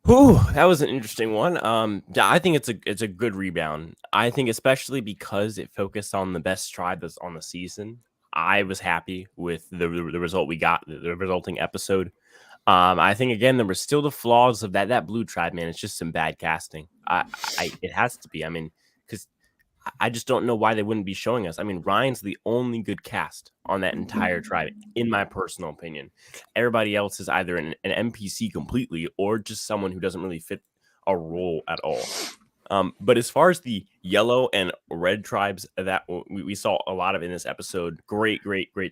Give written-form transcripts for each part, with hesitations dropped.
Whew, that was an interesting one. Yeah, I think it's a good rebound. I think especially because it focused on the best tribe that's on the season. I was happy with the result we got, the resulting episode. I think again there were still the flaws of that blue tribe, man. It's just some bad casting. It has to be. I mean, because I just don't know why they wouldn't be showing us. I mean, Ryan's the only good cast on that entire tribe, in my personal opinion. Everybody else is either an NPC completely or just someone who doesn't really fit a role at all. But as far as the yellow and red tribes, that we saw a lot of in this episode, great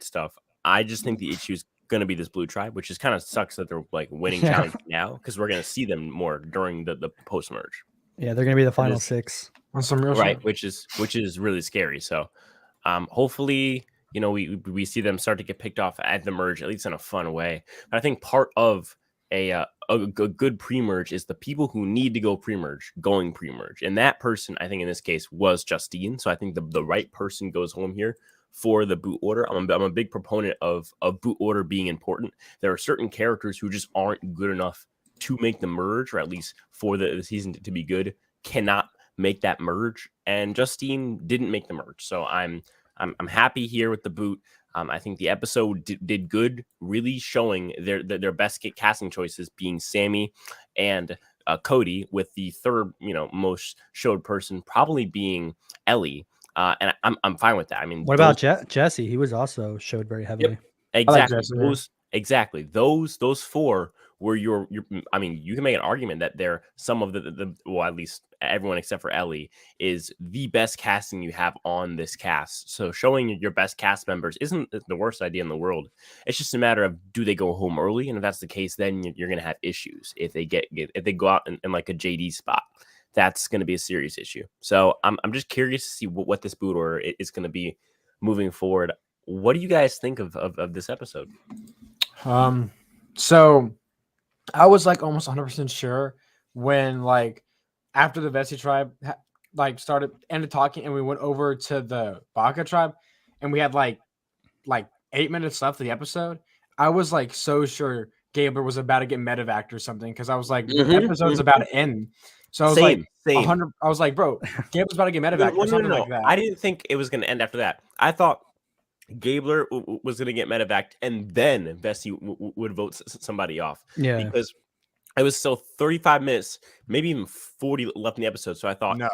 stuff. I just think the issue is going to be this blue tribe, which is kind of sucks that they're like winning Yeah. challenge now because we're going to see them more during the post merge. Yeah, they're gonna be the final This- 6. On some real right, shit. which is really scary. So, hopefully, we see them start to get picked off at the merge, at least in a fun way. But I think part of a good pre-merge is the people who need to go pre-merge going pre-merge, and that person, I think in this case, was Justine. So I think the right person goes home here for the boot order. I'm a big proponent of boot order being important. There are certain characters who just aren't good enough to make the merge, or at least for the season to be good, cannot make that merge, and Justine didn't make the merge. So I'm happy here with the boot. I think the episode did good, really showing their best casting choices being Sammy and Cody, with the third most showed person probably being Ellie. And I'm fine with that. I mean, What about Jesse? He was also showed very heavily. exactly Jesse, yeah. those four were your I mean, you can make an argument that they're some of the well, at least everyone except for Ellie is the best casting you have on this cast. So showing your best cast members isn't the worst idea in the world. It's just a matter of, do they go home early? And if that's the case, then you're going to have issues. If they if they go out in like a JD spot, that's going to be a serious issue. So I'm just curious to see what this boot order is going to be moving forward. What do you guys think of this episode? So I was like almost 100% sure when like after the Vessi tribe like ended talking and we went over to the Baka tribe and we had like 8 minutes left of the episode. I was like so sure Gabler was about to get medevaced or something because I was like the episode's about to end. So I was Same. 100. I was like, bro, Gabler's about to get medevaced or something like that. I didn't think it was going to end after that. I thought Gabler was going to get medevaced and then Vessi would vote somebody off. Yeah, because it was still 35 minutes, maybe even 40 left in the episode. So I thought, No.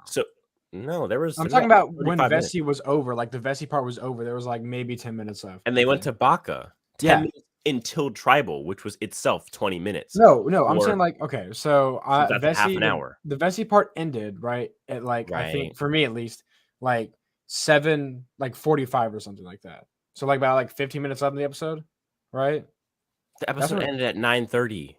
so no, there was. I'm talking about when 35 minutes. Vessi was over, like the Vessi part was over. There was like maybe 10 minutes left. And they went to Baka 10 minutes until Tribal, which was itself 20 minutes. No, I'm saying like, okay, so that's Vessi, half an hour. The Vessi part ended, right? At like, I think for me at least, like 7:45 or something like that. So like about like 15 minutes left in the episode, right? The episode ended at 9:30.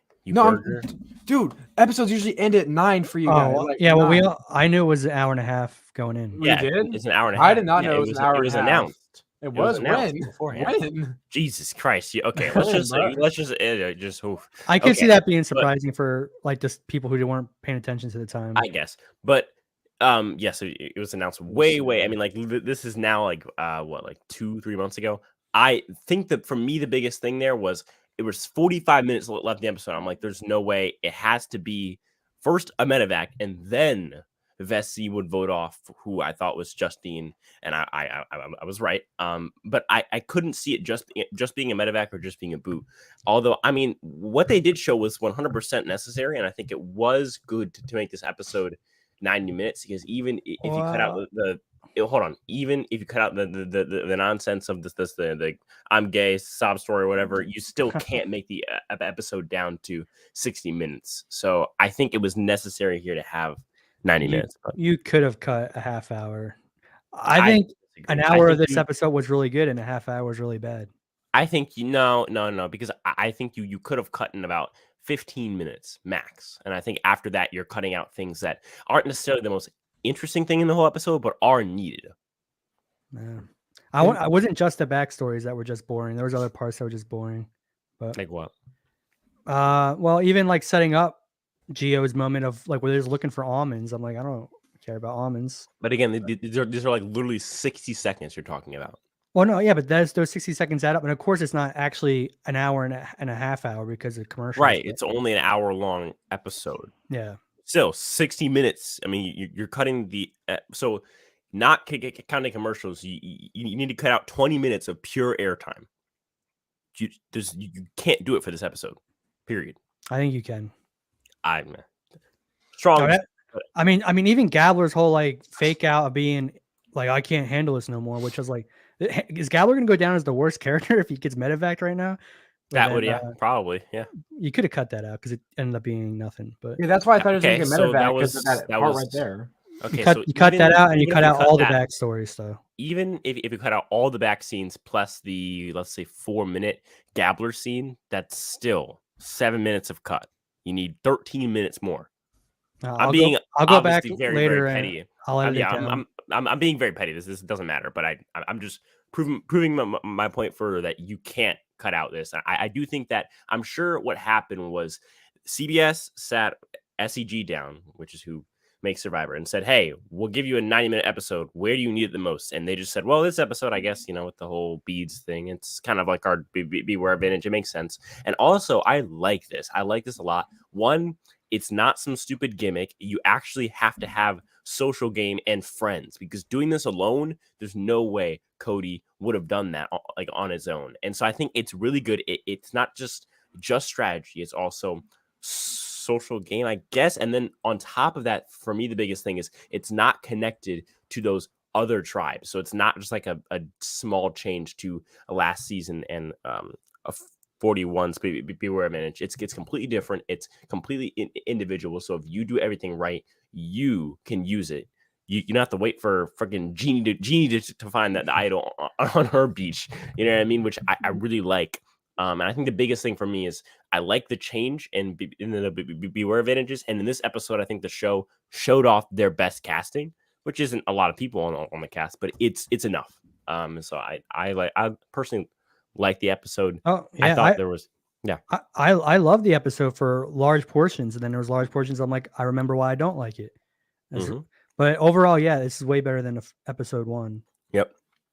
Dude, episodes usually end at 9 for you guys. Oh, like, yeah. Well, I knew it was an hour and a half going in. You did? It's an hour and a half. I did not know it was an hour. It was announced. It was announced when? beforehand. When? Jesus Christ! Okay, let's just. Oof. I can see that being surprising for like just people who weren't paying attention to the time. I guess, but yes, it was announced way. I mean, like this is now like like 2-3 months ago. I think that for me the biggest thing there was it was 45 minutes left in the episode. I'm like, there's no way. It has to be first a medevac and then Vessi would vote off who I thought was Justine, and I was right. But I couldn't see it just being a medevac or just being a boot. Although, I mean, what they did show was 100% necessary, and I think it was good to make this episode 90 minutes, because even if you cut out even if you cut out the nonsense of the I'm gay sob story or whatever, you still can't make the episode down to 60 minutes. So I think it was necessary here to have 90 minutes. But you could have cut a half hour. I think an hour of this episode was really good and a half hour was really bad. I think no, because I think you could have cut in about 15 minutes max. And I think after that, you're cutting out things that aren't necessarily the most interesting thing in the whole episode, but are needed. Yeah. I wasn't just the backstories that were just boring. There was other parts that were just boring. But like what? Well, even like setting up Gio's moment of like where they're looking for almonds. I'm like, I don't care about almonds. But again, these are like literally 60 seconds you're talking about. Well, no, yeah, but those 60 seconds add up, and of course, it's not actually an hour and a half hour because of commercials. Right. but- It's only an hour-long episode. yeah. Still 60 minutes. I mean, you're cutting the so not counting commercials. You need to cut out 20 minutes of pure airtime. You can't do it for this episode. Period. I think you can. I'm strong. No, I mean, even Gabler's whole like fake out of being like, I can't handle this no more, which is like, is Gabler gonna go down as the worst character if he gets medevaced right now? That would, yeah, probably, yeah. You could have cut that out because it ended up being nothing. But Yeah, that's why I thought it was Okay, going to so get medevac because of that part right there. Okay, you cut that out, and you even cut if out all the that- backstory stuff. Even if you cut out all the back scenes plus the, let's say, 4-minute Gabler scene, that's still 7 minutes of cut. You need 13 minutes more. I'll obviously go back very, later very and petty. I'll edit it down. I'm being very petty. This doesn't matter, but I'm just proving my point further that you can't cut out this. I do think that I'm sure what happened was CBS sat SEG down, which is who makes Survivor, and said, "Hey, we'll give you a 90-minute episode. Where do you need it the most?" And they just said, "Well, this episode, I guess, with the whole beads thing, it's kind of like our Beware Vintage. It makes sense." And also, I like this. I like this a lot. One, it's not some stupid gimmick. You actually have to have social game and friends, because doing this alone, there's no way Cody would have done that like on his own. And so I think it's really good. It's not just strategy. It's also social game, I guess. And then on top of that, for me, the biggest thing is it's not connected to those other tribes. So it's not just like a small change to a last season and a 41's Beware Vintage. It's completely different. It's completely individual. So if you do everything right, you can use it. You don't have to wait for freaking Genie to find that idol on her beach. You know what I mean? Which I really like. And I think the biggest thing for me is I like the change in the Beware Vintages. And in this episode, I think the show showed off their best casting, which isn't a lot of people on the cast, but it's enough. So I personally like the episode. Oh yeah, I thought there was. Yeah, I love the episode for large portions, and then there was large portions. I'm like, I remember why I don't like it. But overall, yeah, this is way better than episode 1. Yep.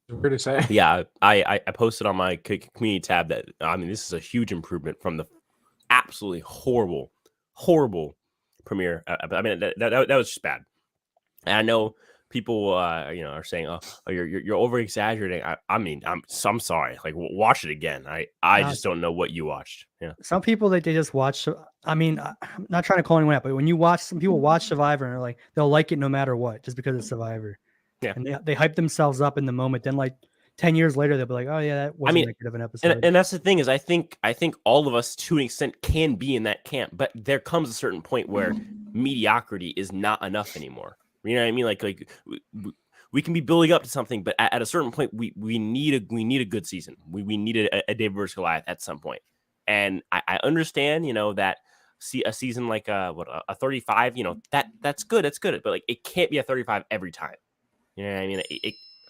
Weird to say. Yeah, I posted on my community tab that this is a huge improvement from the absolutely horrible premiere. I mean that was just bad. And I know people are saying, oh you're over exaggerating. I'm sorry. Like, watch it again. I just don't know what you watched. Yeah. Some people they just watch. I mean, I'm not trying to call anyone out, but when you watch, some people watch Survivor and they're like, they'll like it no matter what, just because it's Survivor. Yeah. And they hype themselves up in the moment. Then like 10 years later, they'll be like, oh yeah, that wasn't that good of an episode. And that's the thing is I think all of us to an extent can be in that camp, but there comes a certain point where mediocrity is not enough anymore. You know what I mean? Like we can be building up to something, but at a certain point, we need a good season. We need a David versus Goliath at some point. And I understand, that a season like a 35, that's good. That's good. But like, it can't be a 35 every time. You know what I mean?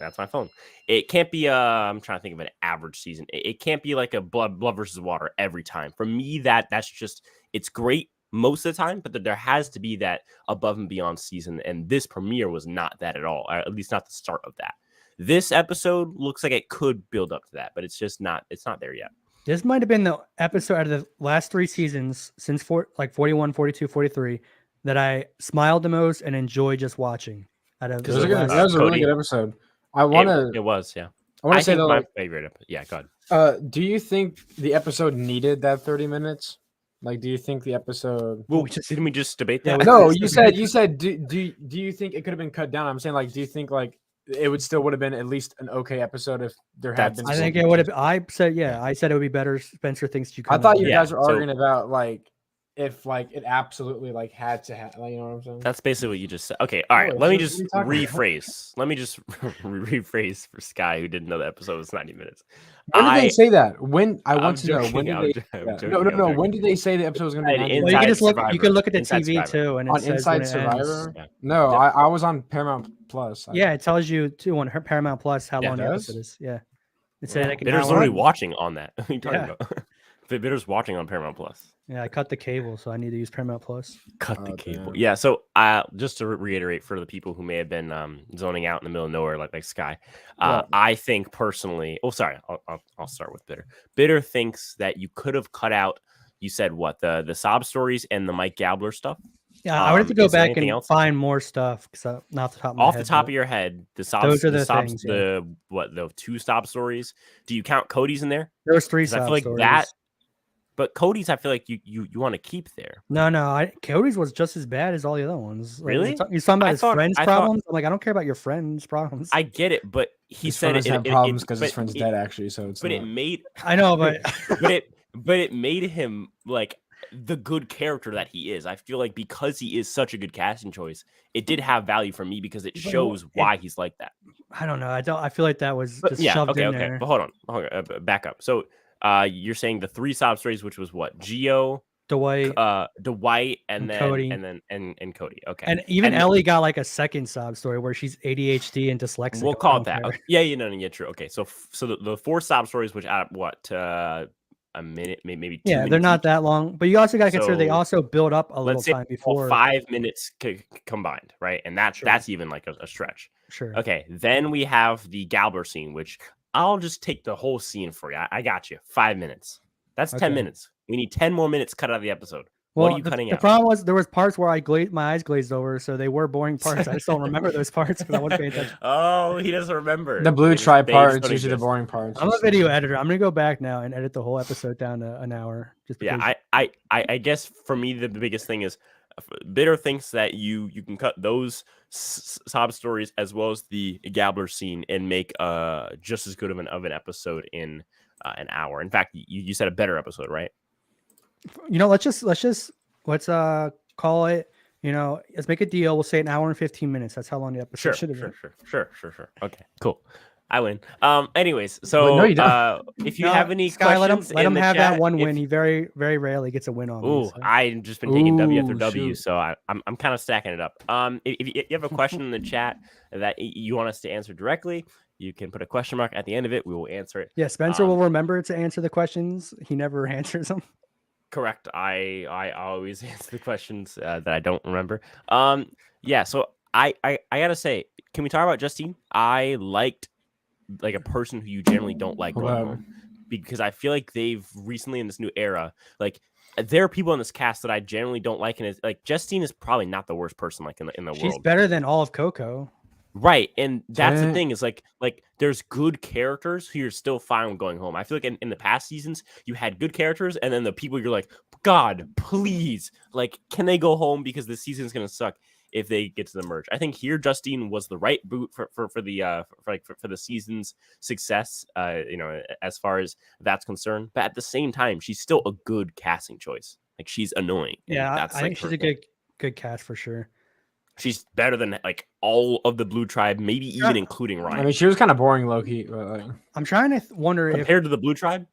That's my phone. It can't be I'm trying to think of an average season. It can't be like a blood versus water every time. For me, that's just, it's great most of the time, but there has to be that above and beyond season. And this premiere was not that at all, or at least not the start of that. This episode looks like it could build up to that, but it's not there yet. This might have been the episode out of the last 3 seasons since 41, 42, 43 that I smiled the most and enjoyed just watching. That was a really good episode. I want to. It was, yeah. I want to say my favorite. Yeah, go ahead. Do you think the episode needed that 30 minutes? Like, do you think the episode? Well, didn't we just debate that? No, you said. Do you think it could have been cut down? I'm saying, like, do you think like it would have been at least an okay episode if there had been? I think it would have. I said it would be better. Spencer thinks you. I thought you guys were arguing about like if like it absolutely like had to have. Like, you know what I'm saying? That's basically what you just said. Okay, all right. Let me just rephrase. Let me just rephrase for Sky, who didn't know the episode was 90 minutes. When did they say that? When I want to know. When did they? No. When did they say the episode was going to be? 90 well, you can just look. You can look at the TV Survivor. too, and it on says Inside Survivor. Yeah. No, I was on Paramount Plus. Yeah, it tells you too on Paramount Plus how long the does? episode is. Yeah, it said There's literally watching on that. What are you talking about? Bitter's watching on Paramount Plus. Yeah, I cut the cable, so I need to use Paramount Plus. Cut the Oh, cable. damn. Yeah. So just to reiterate for the people who may have been zoning out in the middle of nowhere, like Sky, Yeah. I think personally. Oh, sorry. I'll start with Bitter. Bitter thinks that you could have cut out. You said what the sob stories and the Mike Gabler stuff. Yeah, I would have to go is there back anything and else? find more stuff because not off the top of my Off head. the top but of your head, the sobs, those are the the sobs, things, yeah. the 2 sob stories. Do you count Cody's in there? there was 3 Because I sob feel like stories. that. But Cody's, I feel like you want to keep there. No, Cody's was just as bad as all the other ones. Like, Really? He's talking about I his thought- friends' I thought- problems. I'm like, I don't care about your friends' problems. I get it, but he His said friend it, doesn't have problems because his friend's dead, actually. So it's. But not. it made I know, but but it made him like the good character that he is. I feel like because he is such a good casting choice, it did have value for me because it But shows why he's like that. I don't know. I feel like that was But just yeah, shoved okay, in okay. there. But hold on, back up. So you're saying the 3 sob stories, which was what? Gio, Dwight Dwight, and And then Cody. and Cody. Okay. and even and- Ellie got like a second sob story where she's ADHD and dyslexic. We'll I call don't it that. care. Okay. Yeah, true. Okay, so the 4 sob stories, which add up what a minute, maybe 2 Yeah, minutes they're not each? that long, but you also got to consider they So, also build up a little Let's say time before. 5 minutes combined, right? And Sure. that's even like a stretch. Sure. Okay, then we have the Galber scene, which I'll just take the whole scene for you. I got you. 5 minutes. That's 10 Okay. minutes. We need 10 more minutes cut out of the episode. Well, What are you cutting the out? problem was there was parts where my eyes glazed over, so they were boring parts. I just don't remember those parts because I wasn't paying attention. Oh, he doesn't remember. The blue They just- tribe they part just is don't usually the exist. boring parts. I'm a video editor. I'm gonna go back now and edit the whole episode down to an hour. Just because, Yeah, I guess for me the biggest thing is Bitter thinks that you can cut those sob stories as well as the Gabler scene and make just as good of an episode in an hour. In fact, you said a better episode, right? let's call it. Let's make a deal. We'll say an hour and 15 minutes. That's how long the episode should have been. Sure. Okay, cool. I win. Anyways, so Well, no, you don't. if you No, have any Sky, let him questions, in the have chat, that one if- win. He very, very rarely gets a win on me. Ooh, so. I've just been taking W after Ooh, W, shoot. so I'm kind of stacking it up. If you have a question in the chat that you want us to answer directly, you can put a question mark at the end of it. We will answer it. Yeah, Spencer Um, will remember to answer the questions. He never answers them. Correct. I always answer the questions that I don't remember. Yeah. So I gotta say, can we talk about Justine? I liked like a person who you generally don't like going Wow. home because I feel like they've recently in this new era, like there are people in this cast that I generally don't like, and it's like Justine is probably not the worst person like in the She's world. better than all of Coco. Right, and that's the Yeah. thing is like there's good characters who you're still fine with going home. I feel like in the past seasons you had good characters, and then the people you're like, God, please, like, can they go home because this season's gonna suck if they get to the merge. I think here Justine was the right boot for the season's success. As far as that's concerned, but at the same time, she's still a good casting choice. Like she's annoying. and Yeah, that's I like think she's her a thing. good cast for sure. She's better than like all of the Blue Tribe, maybe even Yeah. including Ryan. I mean, she was kind of boring, low key. But like, I'm trying to wonder if Compared to the Blue Tribe,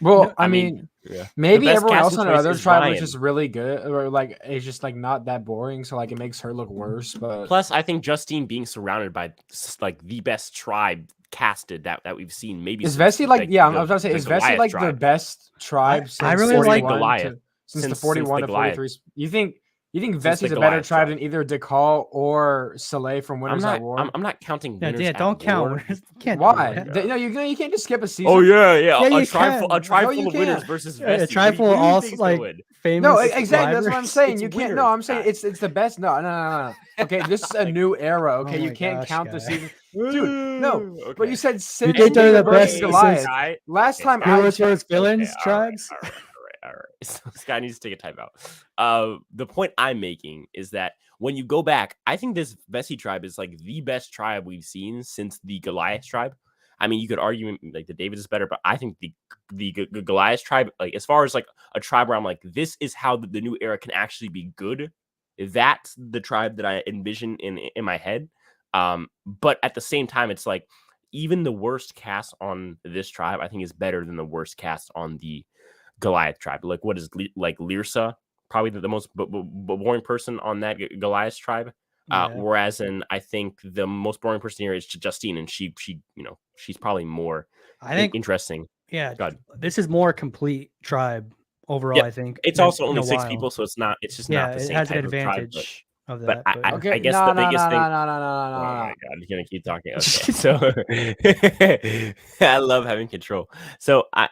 well, No, I I mean, mean, yeah. maybe best everyone else casting on the choice other is tribe Ryan. was just really good, or like it's just like not that boring, so like it makes her look worse. But Plus, I think Justine being surrounded by like the best tribe casted that we've seen, maybe is since, Vessi like the- yeah? I the- was about to say, the is Vessi Goliath like the tribe. best tribe? I since really like 41 Goliath. to- since the Since 41 the to Goliath. 43. You think Since the Vessi's a better Goliath tribe tribe. than either Dekal or Soleil from I'm Winners not. at War? I'm not counting. yeah, Winners yeah, at don't count. War. You can't do Why? that. God. No, you can't just skip a season. Oh yeah. Yeah, a you tribe, can. a tribe No, full you of winners can't. versus Yeah, Vessi. a tribe full of What do you all think's like gonna win? famous. No, exactly. That's what I'm survivors. saying. It's You can't. winners, No, I'm saying guy. it's the best. No. Okay, this is a new era. Okay, Oh you my can't gosh, count the guy. season. Dude, no. But Okay. you said since think they're the David versus best Goliath. Sky- Last Okay, time Sky- I Heroes checked, versus villains Okay, all right, tribes. all right. So Sky needs to take a timeout. The point I'm making is that when you go back, I think this Vessi tribe is like the best tribe we've seen since the Goliath tribe. I mean, you could argue like the David is better, but I think the Goliath tribe, like as far as like a tribe where I'm like, this is how the new era can actually be good. That's the tribe that I envision in my head. But at the same time, it's like even the worst cast on this tribe, I think, is better than the worst cast on the Goliath tribe. Like, what is like Lyrsa, probably the most boring person on that Goliath tribe. Yeah. Whereas I think the most boring person here is Justine, and she's probably more I think interesting. Yeah, God. this is more complete tribe overall. Yeah, I think It's than also in only a 6 while. people, so it's just Yeah, not the it same has an type of tribe. advantage of But that. But Okay, I guess no, the no, biggest no, thing. no, no, no, Oh no, my no. god, you're gonna keep talking. Okay, so I love having control. So I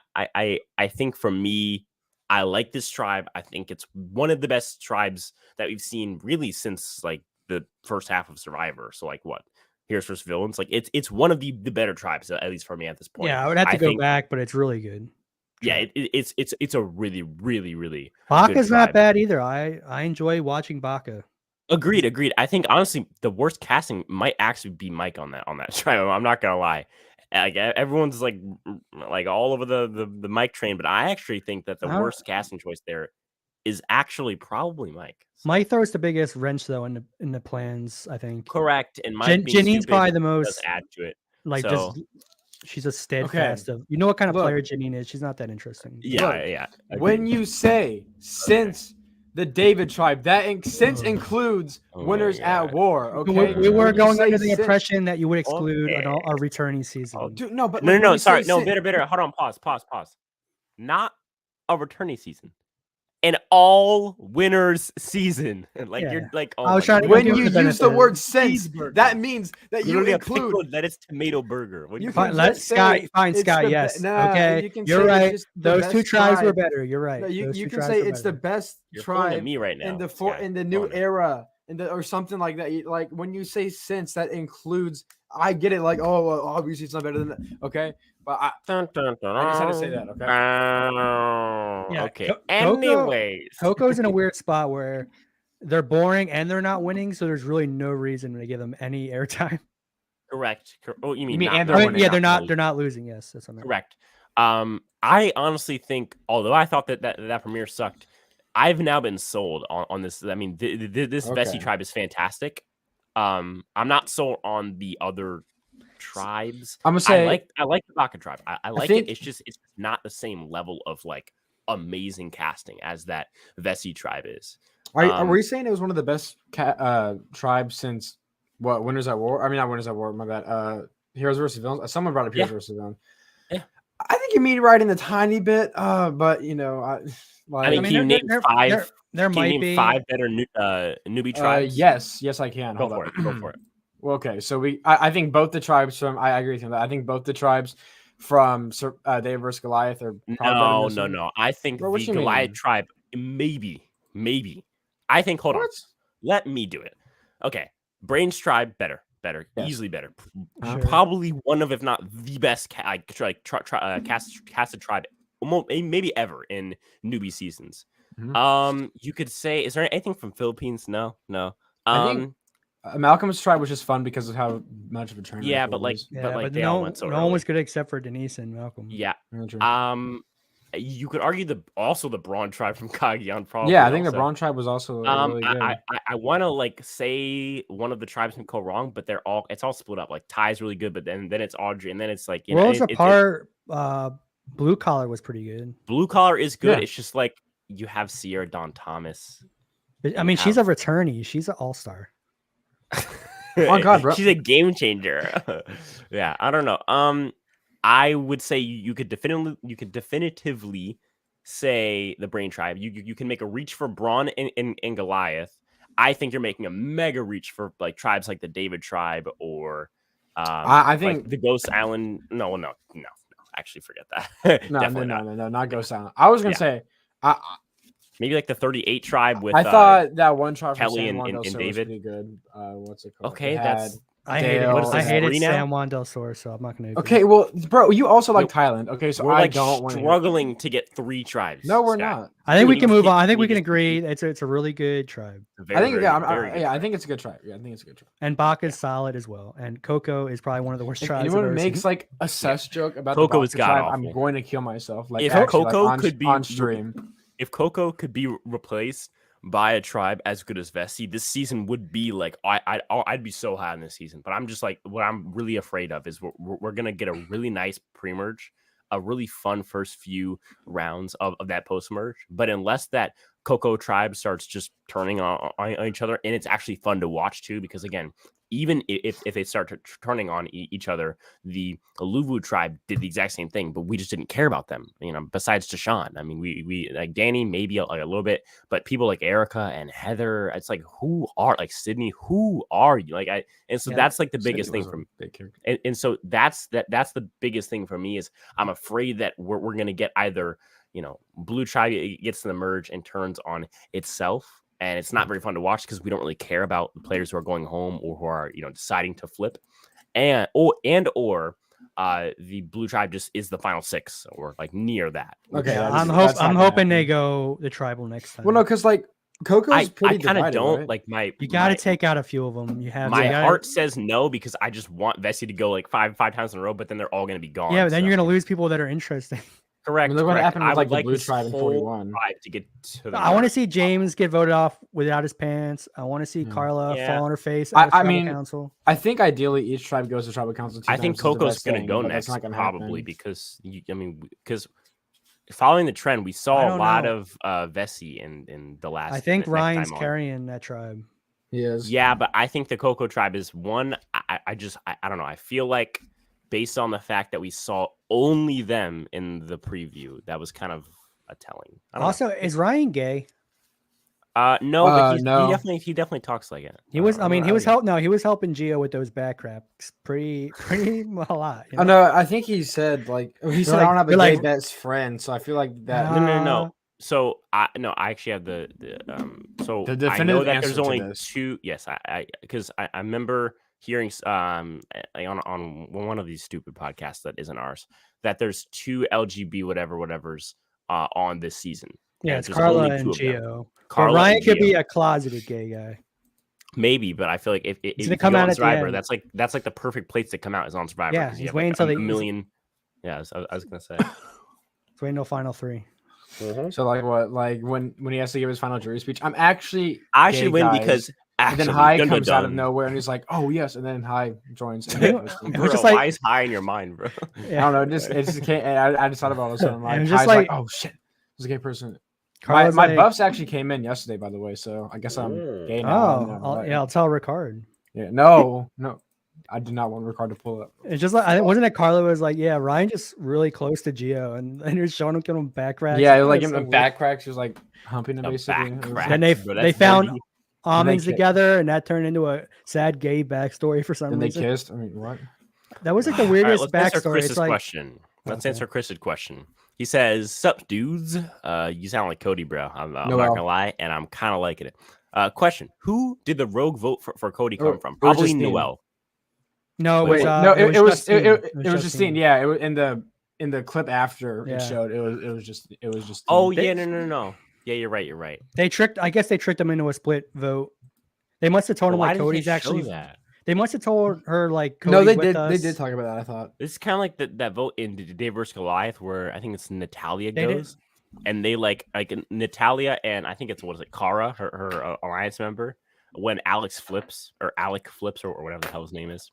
think for me, I like this tribe. I think it's one of the best tribes that we've seen really since like the first half of Survivor. So like what? Heroes vs Villains. Like it's one of the better tribes, at least for me at this point. yeah, I would have to I go think back, but it's really good. yeah, tribe. it's a really good Baka's not tribe. bad either. I enjoy watching Baka. Agreed. I think honestly, the worst casting might actually be Mike on that tribe. I'm not gonna lie. Like everyone's like all over the Mike train, but I actually think that the I don't- worst casting choice there is actually probably Mike. Mike throws the biggest wrench though in the plans. I think. Correct, and Mike being Janine's stupid probably the does most add to it. like So just. She's a steadfast of. You know what kind of Look. player Janine is. She's not that interesting. yeah, Look, yeah. When agreed. you say since the David tribe, that since includes Oh my winners at God. war. Okay, We were When you going say under the since- impression that you would exclude Okay. a returning season. Oh, Dude, no, but No, like, no, when you sorry, say no, sin- bitter. Hold on, pause. Not a returning season. An all winners season. Like Yeah. you're like, oh I was my trying to God. When give you the use the benefit. word since, Cheeseburger. that means that you Literally a include. pickled lettuce tomato burger. What do You you can Fine, let just say Scott. Fine, it's Scott. the be- Yes. nah, Okay. you can You're say it's right. just the Those two best tribes were tribe. better. You're right. No, you Those two can tribes say were it's the better. best You're pulling at tribe me right now. in the Sky. in the new Come on now. era, or something like that. Like when you say since, that includes. I get it. Like, oh, well, obviously it's not better than that. Okay, but I just had to say that. Okay. Yeah, Okay. Coco- Anyways. Coco's in a weird spot where they're boring and they're not winning, so there's really no reason to give them any airtime. Correct. Oh, you mean mean not and I they're mean, winning, yeah, not they're not losing. Yes, that's what I meant. correct. I honestly think, although I thought that premiere sucked, I've now been sold on this. I mean, this Okay. Vessi tribe is fantastic. I'm not sold on the other tribes. I'm gonna say I like the Baka tribe. I like think- it. It's not the same level of like amazing casting as that Vessi tribe is. Were you saying it was one of the best tribes since what? Winners at War? I mean, not Winners at War. My bad. Heroes versus Villains. Someone brought up Heroes Yeah. versus Villains. Yeah. I think you mean right in the tiny bit. But you know, I mean, can you name five? There Can you might name be 5 better newbie tribes? yes, I can. Go Hold for up. it. Go for it. Well, okay, so I think both the tribes from I agree with you on that. I think both the tribes from David versus Goliath are probably better than this one. No. I think Bro, what the you Goliath mean? tribe, maybe. I think, hold on. What? Let me do it. Okay. Brains tribe, better. Yes. Easily better. Sure. Probably one of, if not the best casted tribe, maybe ever in newbie seasons. Mhm. You could say, is there anything from Philippines? No. I think Malcolm's tribe was just fun because of how much of a trainer. Yeah, it but like, was. yeah, but they all went so no early. one was good except for Denise and Malcolm. Yeah. Yeah, true. You could argue the Braun tribe from Cagayan probably. Yeah, I think the also. Braun tribe was also really good. I want to like say one of the tribes can go wrong, but it's all split up. Like Ty's really good, but then it's Audrey, and then it's like Worlds apart, Blue Collar was pretty good. Blue Collar is good. Yeah. It's just like you have Sierra Dawn Thomas. But, I mean, she's a returnee. She's an all-star. Oh, God, bro. She's a game changer. Yeah, I don't know. I would say you could definitively say the Brain tribe. You can make a reach for Braun and Goliath. I think you're making a mega reach for like tribes like the David tribe or I think like the Ghost Island. No. Actually, forget that. no, Definitely not. no, not Ghost Island. I was gonna say Maybe like the 38 tribe with. I thought that one tribe from Kelly San and Juan del Sur was David. pretty good. What's it called? Okay, They that's had- I Dale- What is I this, hated 3 now? San Juan del Sur, so I'm not going to. okay. Well, bro, you also like We're- Thailand. Okay, so we're I like don't want to. struggling to get 3 tribes. No, we're Sky. not. I think we Dude, can you move can't- on. I think you we can just- agree it's a really good tribe, Very, I think very, yeah, very good I tribe. think it's a good tribe. Yeah, I think it's a good tribe. and Baka's solid as well. And Coco is probably one of the worst If tribes. I've anyone ever makes seen. like a cess joke about Coco the is Baka tribe, I'm god-awful. going to kill myself. Like If actually, Coco like, could be on stream. If Coco could be replaced by a tribe as good as Vessi, this season would be like I'd be so high in this season. But I'm just like what I'm really afraid of is we're gonna get a really nice pre-merge, a really fun first few rounds of that post-merge. But unless that Coco tribe starts just turning on each other, and it's actually fun to watch too, because again, even if they start turning on each other, the Luvu tribe did the exact same thing, but we just didn't care about them. Besides Deshaun, I mean, we like Danny maybe a little bit, but people like Erica and Heather, it's like, who are like Sydney? Who are you? So that's like the biggest thing from big character. And so that's the biggest thing for me is I'm afraid that we're gonna get either Blue Tribe gets to the merge and turns on itself. And it's not very fun to watch because we don't really care about the players who are going home or who are, deciding to flip, or the Blue Tribe just is the final 6 or like near that. Okay, Yeah, that's I'm not hoping gonna they happen. go the tribal next time. Well, no, because like Coco's pretty I kind of divided, don't right? like you got to take out a few of them. You have my you gotta- heart says no because I just want Vessi to go like five times in a row, but then they're all going to be gone. Yeah, but then so. you're gonna lose people that are interesting. Correct. Look what correct. happened with, I like, would the Blue this Tribe in whole 41. tribe to get to the I want to merge. see James get voted off without his pants. I want to see Yeah. Carla Yeah. fall on her face. I At tribal mean, council. I think ideally each tribe goes to tribal council. I think Coco's going to go next, probably, because following the trend, we I saw a don't lot know. of Vessi in the last. I think next Ryan's time on. carrying that tribe. He is. Yeah, but I think the Coco tribe is one. I don't know. I feel like based on the fact that we saw only them in the preview, that was kind of a telling. I don't Also, is Ryan gay? no, but no. he definitely talks like it. He was. I mean, he was help. help. No, he was helping Gio with those back cracks pretty a lot. I know. I think he said I don't have a they're gay like- best friend, so I feel like that. No. So I actually have the so The I know definitive that answer there's to only this. 2. Yes, because I remember hearing on one of these stupid podcasts that isn't ours that there's 2 LGB whatever's on this season. Yeah, And it's there's Carla only 2 and of them. Gio. But Carla Ryan and could be Gio. a closeted gay guy. Maybe, but I feel like if gonna you come go out on at the Survivor, end. that's like the perfect place to come out is on Survivor. Yeah, 'cause you he's have, waiting like, till a the- million. Yeah, I was gonna say. It's waiting till final 3. So when he has to give his final jury speech, I'm actually I should gay, win guys. because And actually, then High dun, dun, comes out of dun. nowhere and he's like, "Oh yes," and then High joins. And Bro, then goes to- It Bro, was just like- why is high in your mind, bro? I don't know. It just came. And I just thought about it. So I'm It like, was just High's like, like- "Oh shit, there's a gay person." Carla's My like, buffs actually came in yesterday, by the way. So I guess I'm gay now. I'll tell Ricard. Yeah, no, I did not want Ricard to pull up. It's just like wasn't it Carla was like, yeah, Ryan just really close to Gio, and you're showing him giving him back racks. Yeah, It like was in so the weird. back cracks, he was like humping him The basically. back It was- crack. Then they Bro, they that's found dirty. almonds ki- together, and that turned into a sad gay backstory for some Then they reason. kissed. I mean, what? That was like the All right, weirdest let's answer backstory. Chris's It's like question. Let's Okay. answer Chris's question. He says, "Sup, dudes? You sound like Cody, bro. I'm not Noel. gonna lie, and I'm kind of liking it." Question: Who did the rogue vote for Cody Oh, come from? it was Probably Justine. Noel. no, it Wait, was No, it was Justine. it was Justine. Yeah, it was in the clip after Yeah. it showed. It was just. Oh They- yeah, no. Yeah, you're right. They tricked. I guess they tricked him into a split vote. They must have told him Why like did they Cody's show actually. that? They must have told her like Cody's No, they with did. us. They did talk about that. I thought. This is kind of like that vote in Dave vs Goliath, where I think it's Natalia They did. goes, and they like Natalia and I think it's Kara, her alliance member. When Alec flips or whatever the hell his name is,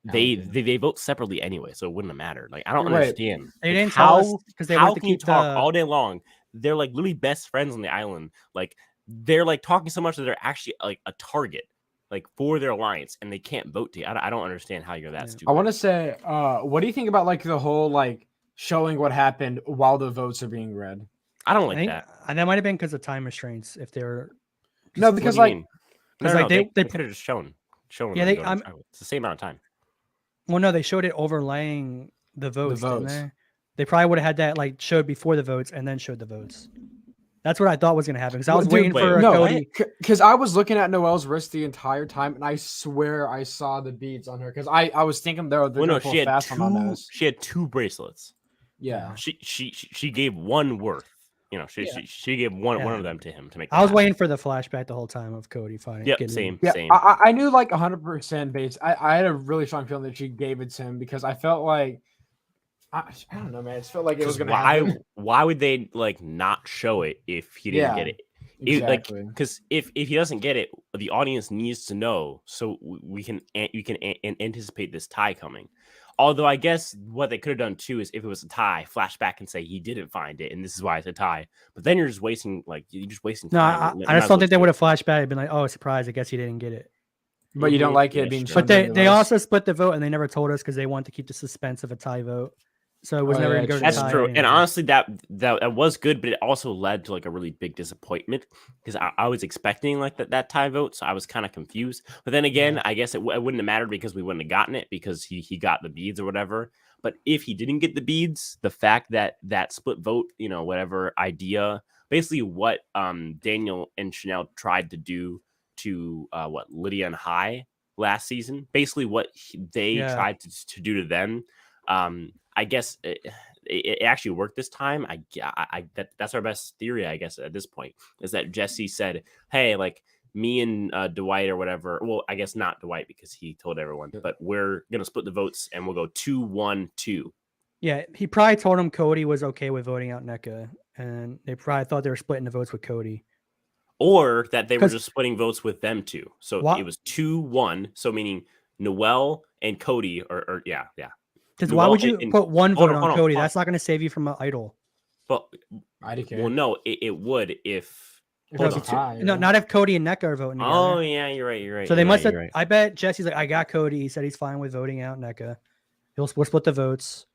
they vote separately anyway, so it wouldn't have mattered. Like I don't Wait, understand. They Like, didn't tell us because they how wanted to can you keep talk the. all day long? They're like literally best friends on the island. Like they're like talking so much that they're actually like a target, like for their alliance, and they can't vote together. I don't understand how you're that Yeah. stupid. I want to say, what do you think about like the whole like showing what happened while the votes are being read? I don't I like think that. that might have been because of time restraints. If they were, No, What because do you like mean? 'cause, No, like, they they- could have just shown. Yeah, them they- go to I'm- trial. It's the same amount of time. well, no, they showed it overlaying the votes. Didn't votes. they probably would have had that like showed before the votes and then showed the votes. That's what I thought was gonna happen because I was Dude, waiting wait, for no, Cody. because I was looking at Noelle's wrist the entire time, and I swear I saw the beads on her because I was thinking they're Well, no, gonna pull she had fast on my two. nose. She had 2 bracelets. Yeah, She gave one worth. She gave one Yeah. of them to him to make. I was that waiting for the flashback the whole time of Cody fighting. Yep, getting- yeah. same. I knew like 100% base. I had a really strong feeling that she gave it to him because I felt like I don't know, man. It felt like it was gonna happen. Why would they like not show it if he didn't Yeah, get it? Exactly. Because if he doesn't get it, the audience needs to know so we can anticipate this tie coming. Although I guess what they could have done too is if it was a tie, flash back and say he didn't find it, and this is why it's a tie. But then you're just wasting No, time. I just don't think they would have flashed back and been like, "Oh, surprise! I guess he didn't get it." But you don't like Yeah, it being sure. shown But during the they votes? also split the vote and they never told us because they wanted to keep the suspense of a tie vote. So it was Oh, never yeah, going to go to true. That's tie. true. anyway. And honestly, that was good, but it also led to like a really big disappointment because I was expecting like that tie vote, so I was kind of confused. But then again, I guess it wouldn't have mattered because we wouldn't have gotten it because he got the beads or whatever. But if he didn't get the beads, the fact that split vote, whatever idea, basically what Daniel and Chanel tried to do to Lydia and High last season, basically what they tried to do to them. I guess it actually worked this time. That's our best theory, I guess, at this point, is that Jesse said, "Hey, like me and Dwight or whatever." Well, I guess not Dwight because he told everyone, but we're gonna split the votes and we'll go 2-1-2. Yeah, he probably told him Cody was okay with voting out NECA, and they probably thought they were splitting the votes with Cody. Or that they were 'Cause- just splitting votes with them too. So Wha- it was 2-1. So meaning Noel and Cody or yeah. Because why would you put one hold vote on, on Cody? hold on. That's not going to save you from an idol. But IDK. well, no, it would if If hold it's a on. tie, No, yeah. not if Cody and NECA are voting together. Oh yeah, you're right. So they you're must right, have. you're right. I bet Jesse's like, I got Cody. He said he's fine with voting out NECA. We'll split the votes.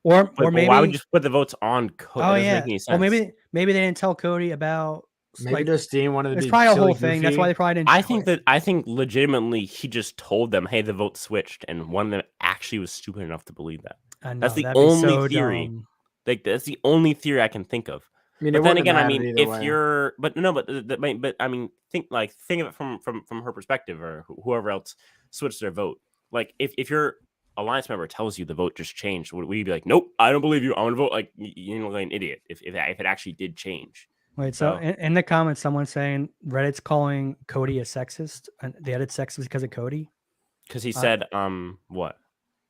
Or maybe why would you put the votes on Cody? Oh That doesn't yeah. make any sense. Well, maybe they didn't tell Cody about. Maybe like, Justine wanted to it's be probably a silly whole thing. That's goofy. why they probably didn't. I think legitimately he just told them, "Hey, the vote switched," and one of them actually was stupid enough to believe that. I know, That's the that'd be only so theory. dumb. Like that's the only theory I can think of. I mean, But it then wouldn't again, have I mattered mean, either if way. you're, but no, but I mean, think of it from her perspective or whoever else switched their vote. Like if your alliance member tells you the vote just changed, would we be like, nope, I don't believe you. I'm gonna vote like like an idiot if it actually did change. Wait, so in the comments, someone's saying Reddit's calling Cody a sexist, and the edit sexist because of Cody. Because he said, what?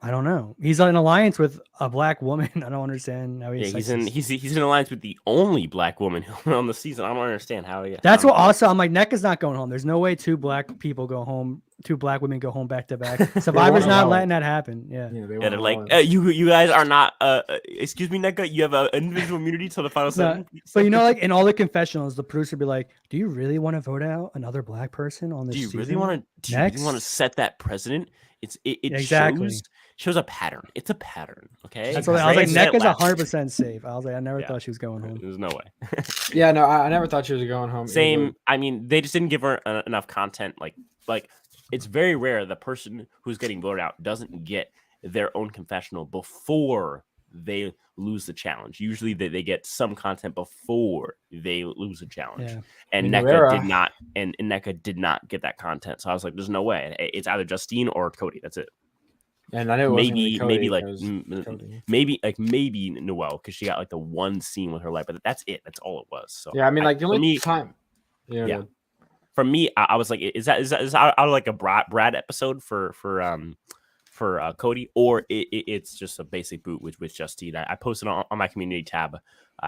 I don't know. He's in an alliance with a black woman. I don't understand how Yeah, he's he's in alliance with the only black woman on the season. I don't understand how he. That's what also I'm like, NECA's not going home. There's no way two black people go home, two black women go home back to back. Survivor's not letting that happen. Yeah. Yeah, they're like, you guys are not excuse me, NECA, you have an individual immunity till the final seven. But like in all the confessionals, the producer be like, do you really want to vote out another black person on this season? Do you really want to set that precedent? It exactly shows a pattern. It's a pattern. Okay. That's what I was like, NECA's 100% safe. I was like, I never thought she was going home. There's no way. Yeah, no, I never thought she was going home. Same. Either. I mean, they just didn't give her enough content. Like it's very rare the person who's getting voted out doesn't get their own confessional before they lose the challenge. Usually they get some content before they lose the challenge. Yeah. And NECA did not, and NECA did not get that content. So I was like, there's no way. It's either Justine or Cody. That's it. And I know maybe maybe Noelle because she got like the one scene with her life, but that's it. That's all it was. So yeah, I mean, like the only time. Yeah. For me, I was like, is that out of like a Brad episode for Cody, or it's just a basic boot with Justine. I posted on my community tab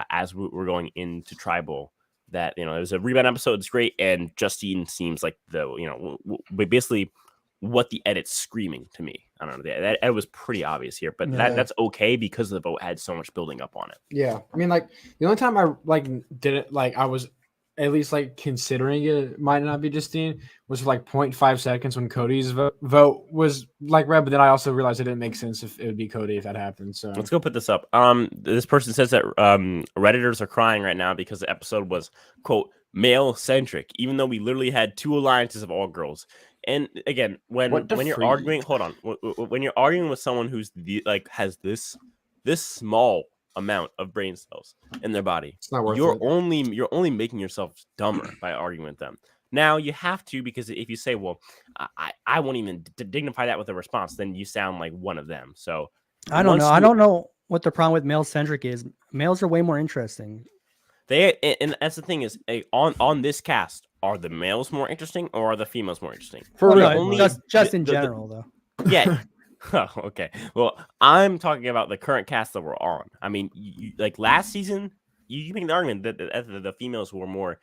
as we're going into Tribal that it was a rebound episode. It's great, and Justine seems like basically what the edit's screaming to me. I don't know. That edit was pretty obvious here, but that's okay because the vote had so much building up on it. Yeah, I mean, like the only time I didn't I was at least considering it might not be Justine was for 0.5 seconds when Cody's vote was read, but then I also realized it didn't make sense if it would be Cody if that happened. So let's go put this up. This person says that Redditors are crying right now because the episode was quote male centric, even though we literally had 2 alliances of all girls. And again, when you're arguing, hold on, when you're arguing with someone who's has this small amount of brain cells in their body, it's not worth you're it. you're only making yourself dumber by arguing with them. Now you have to, because if you say, well, I won't even dignify that with a response, then you sound like one of them. So I don't know. I don't know what the problem with male centric is. Males are way more interesting. And that's the thing is on this cast, are the males more interesting or are the females more interesting? Just in general, though. Yeah. Oh, okay. Well, I'm talking about the current cast that we're on. I mean, last season, you make the argument that the females were more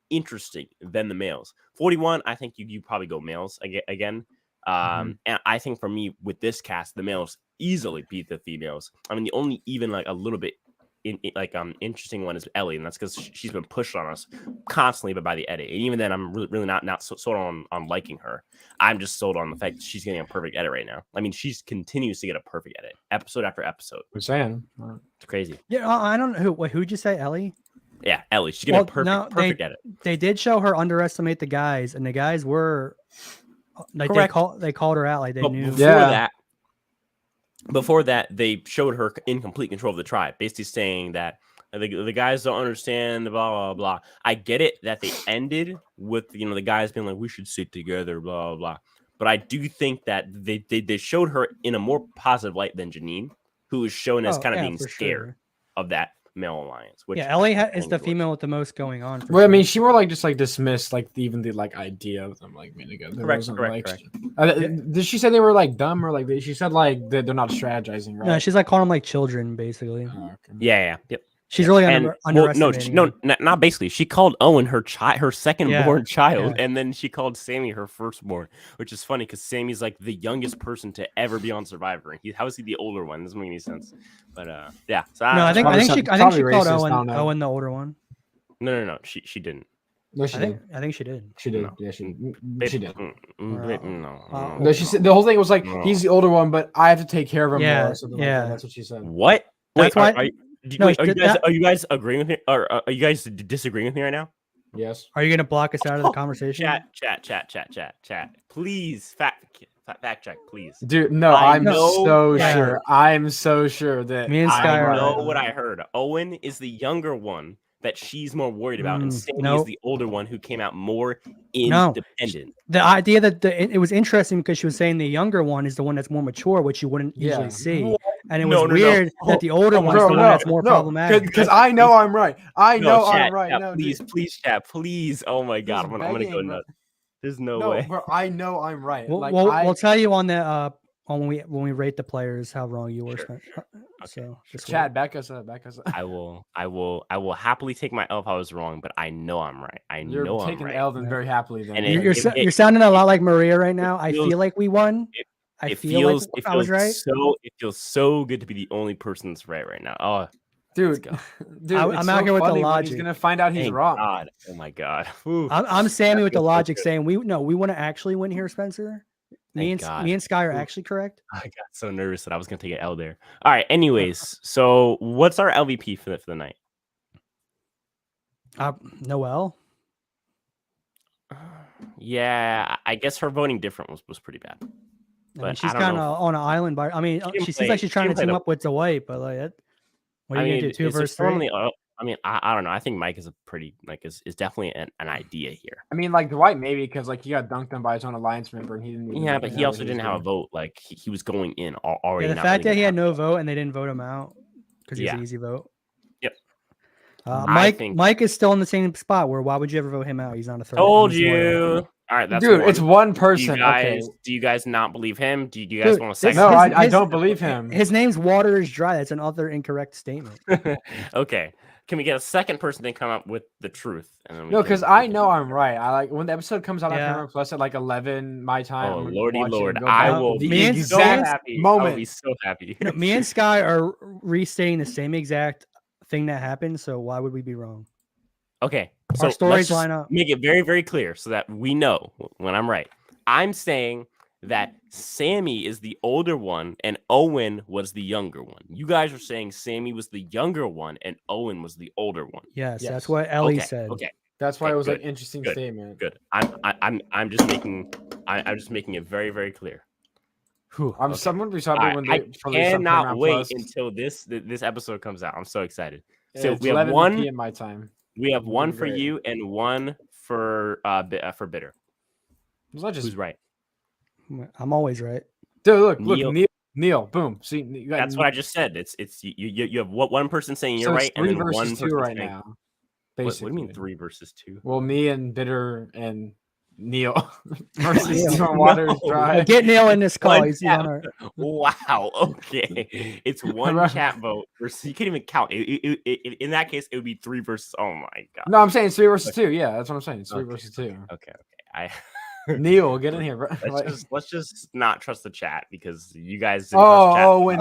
interesting than the males. 41, I think you probably go males again. And I think for me with this cast, the males easily beat the females. I mean, the only even like a little bit interesting one is Ellie, and that's because she's been pushed on us constantly, but by the edit. And even then, I'm really not sold on liking her. I'm just sold on the fact that she's getting a perfect edit right now. I mean, she's continues to get a perfect edit, episode after episode. We're saying It's crazy. Yeah, I don't know who'd you say, Ellie? Yeah, Ellie, she's getting a perfect edit. They did show her underestimate the guys, and the guys were like Correct. they called her out like they But knew. before that, they showed her in complete control of the tribe, basically saying that the guys don't understand, blah, blah, blah. I get it that they ended with, the guys being like, we should sit together, blah, blah, blah. But I do think that they showed her in a more positive light than Janine, who was shown as kind of being scared of that male alliance. Which Ellie is the female with the most going on. Well, I mean, she more like just like dismissed like even the like idea of them like being together. Correct. Did she say they were like dumb or like she said like they're not strategizing, right? No, she's like calling them like children, basically. Oh, okay. Yeah. She's really underestimating. Not basically. She called Owen her second-born child, yeah. and then she called Sammy her firstborn, which is funny because Sammy's like the youngest person to ever be on Survivor. How is he the older one? Doesn't make any sense. But yeah. So I think she called Owen the older one. No. She didn't. No, she did. I think she did. She did. No. Yeah, she did. No. She said the whole thing was like he's the older one, but I have to take care of him Yeah, more. Something like that. That's what she said. What? That's Wait, why. are you guys agreeing with me, or are you guys disagreeing with me right now? Yes. Are you gonna block us out of the conversation? Chat. Please fact check, please. Dude, no, I'm so sure. I'm so sure that me and Sky I know what I heard. Owen is the younger one that she's more worried about, and Sammy is the older one who came out more independent. The idea that it was interesting because she was saying the younger one is the one that's more mature, which you wouldn't usually see. And it was weird that the older one is the one that's more problematic. Because I know I'm right. I'm right. No, please, chat, please. Oh my god, I'm gonna go nuts. There's no way. Bro, I know I'm right. We'll tell you on the when we rate the players how wrong you were. Sure. So just Chad, back us up. I will happily take my L if I was wrong, but I know I'm right. You're taking L then very happily. Then you're sounding a lot like Maria right now. I feel like we won. I was right. It feels so good to be the only person that's right now. Oh, dude, I'm out here with the logic. He's gonna find out he's wrong. God. Oh my god. I'm Sammy with the logic saying we want to actually win here, Spencer. Me and Sky are actually correct. I got so nervous that I was gonna take an L there. All right. Anyways, so what's our LVP for the night? Noelle. Yeah, I guess her voting different was pretty bad. I mean, she's kind of on an island. She seems like she's trying to team up with Dwight, but like, what are you gonna do? 2 versus 3? I don't know. I think Mike is a pretty is definitely an idea here. I mean, like Dwight maybe because like he got dunked on by his own alliance member and he didn't. Yeah, but he also didn't have a vote. Like he was going in already. Yeah, the fact that he had no vote and they didn't vote him out because he's an easy vote. Yep. Mike is still in the same spot. Why would you ever vote him out? He's on a third. Told you. All right, that's dude. It's one person. Do you guys not believe him? Do you guys want to say? No, I don't believe him. His name's Water is Dry. That's another incorrect statement. Okay. Can we get a second person to come up with the truth? No, because I know I'm right. I like when the episode comes out on Paramount Plus at like 11 my time. Oh lordy lord! I will be exact happy. I'll be so happy. Me and Sky are restating the same exact thing that happened. So why would we be wrong? Okay, so our stories line up. Make it very, very clear so that we know when I'm right. I'm saying that Sammy is the older one and Owen was the younger one. You guys are saying Sammy was the younger one and Owen was the older one. Yes. That's what Ellie said. Okay, that's why it was an interesting statement. Good. I'm just making it very, very clear. I'm someone be sorry when they cannot wait until this episode comes out. I'm so excited. Yeah, so we have 1 p.m. my time. We have 1 for you and 1 for Bitter. Who's right? I'm always right. Dude, look, Neil, boom. See, that's what I just said. It's you have one person saying you're right, and then 1 person right saying, now. What do you mean 3 versus 2? Well, me and Bitter and Neil versus Water is Dry. Get Neil in this call. Wow. Okay, it's 1 chat vote versus you can't even count. In that case, it would be 3 versus. Oh my god. No, I'm saying 3 versus 2. Yeah, that's what I'm saying. It's 3 versus 2. Okay. Neil, get in here, bro. let's just not trust the chat because you guys didn't trust chat. when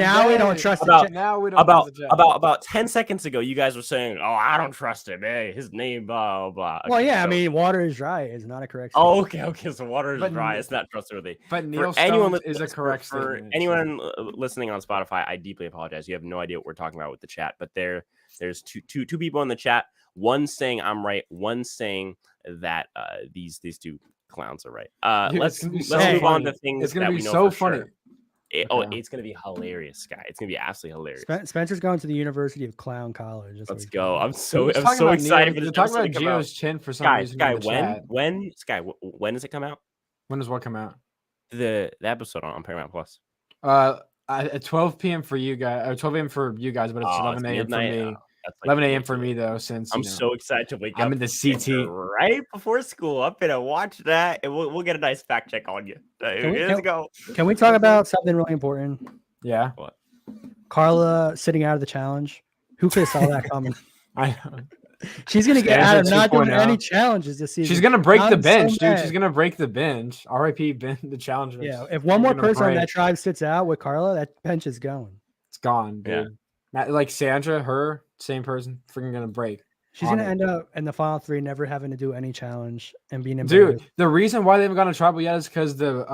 now we don't trust About- it. now we don't trust the chat. About 10 seconds ago, you guys were saying, "Oh, I don't trust him. Hey, his name, blah blah." Well, Okay, yeah, I so- mean, water is dry is not a correct. Oh, okay. So water is But dry. n- It's not trustworthy. But Neil anyone Stones is a correct for statement. anyone listening on Spotify, I deeply apologize. You have no idea what we're talking about with the chat, but there's two people in the chat. One saying I'm right. One saying that these two clowns are right. Dude, Let's it's gonna be let's so move on funny. to things It's gonna that be we know so for funny. sure. Okay. It's gonna be hilarious, guy. It's gonna be absolutely hilarious. Spencer's going to the University of Clown College. That's what Let's he's go. going. I'm so Talking excited for Neil, this. Talking episode about to come out. Gio's chin for some Guy, reason. in the chat. when does it come out? When does what come out? The episode on Paramount Plus. At 12 p.m. for you guys, or 12 a.m. for you guys, but it's Oh, 11 a.m. for midnight. me. Oh, that's like 11 a.m. for ridiculous. me though, since I'm you know, so excited to wake up. I'm in the CT. right before school. I'm gonna watch that, and we'll get a nice fact check on you. Let's go. Can we talk about something really important? Yeah, Carla sitting out of the challenge. Who could have saw that coming? I. She's gonna get Stanza out of not doing 2.0. any challenges this season. She's gonna break the I'm so bench, dude. mad. She's gonna break the bench. R.I.P. Ben, the challenger. Yeah, if one She's more gonna person on break. that tribe sits out with Carla, that bench is going. It's gone, Yeah. dude. Like Sandra, her same person, freaking gonna break. She's On gonna it. end up in the final three, never having to do any challenge and being embarrassed. Dude, the reason why they haven't gone to tribal yet is because the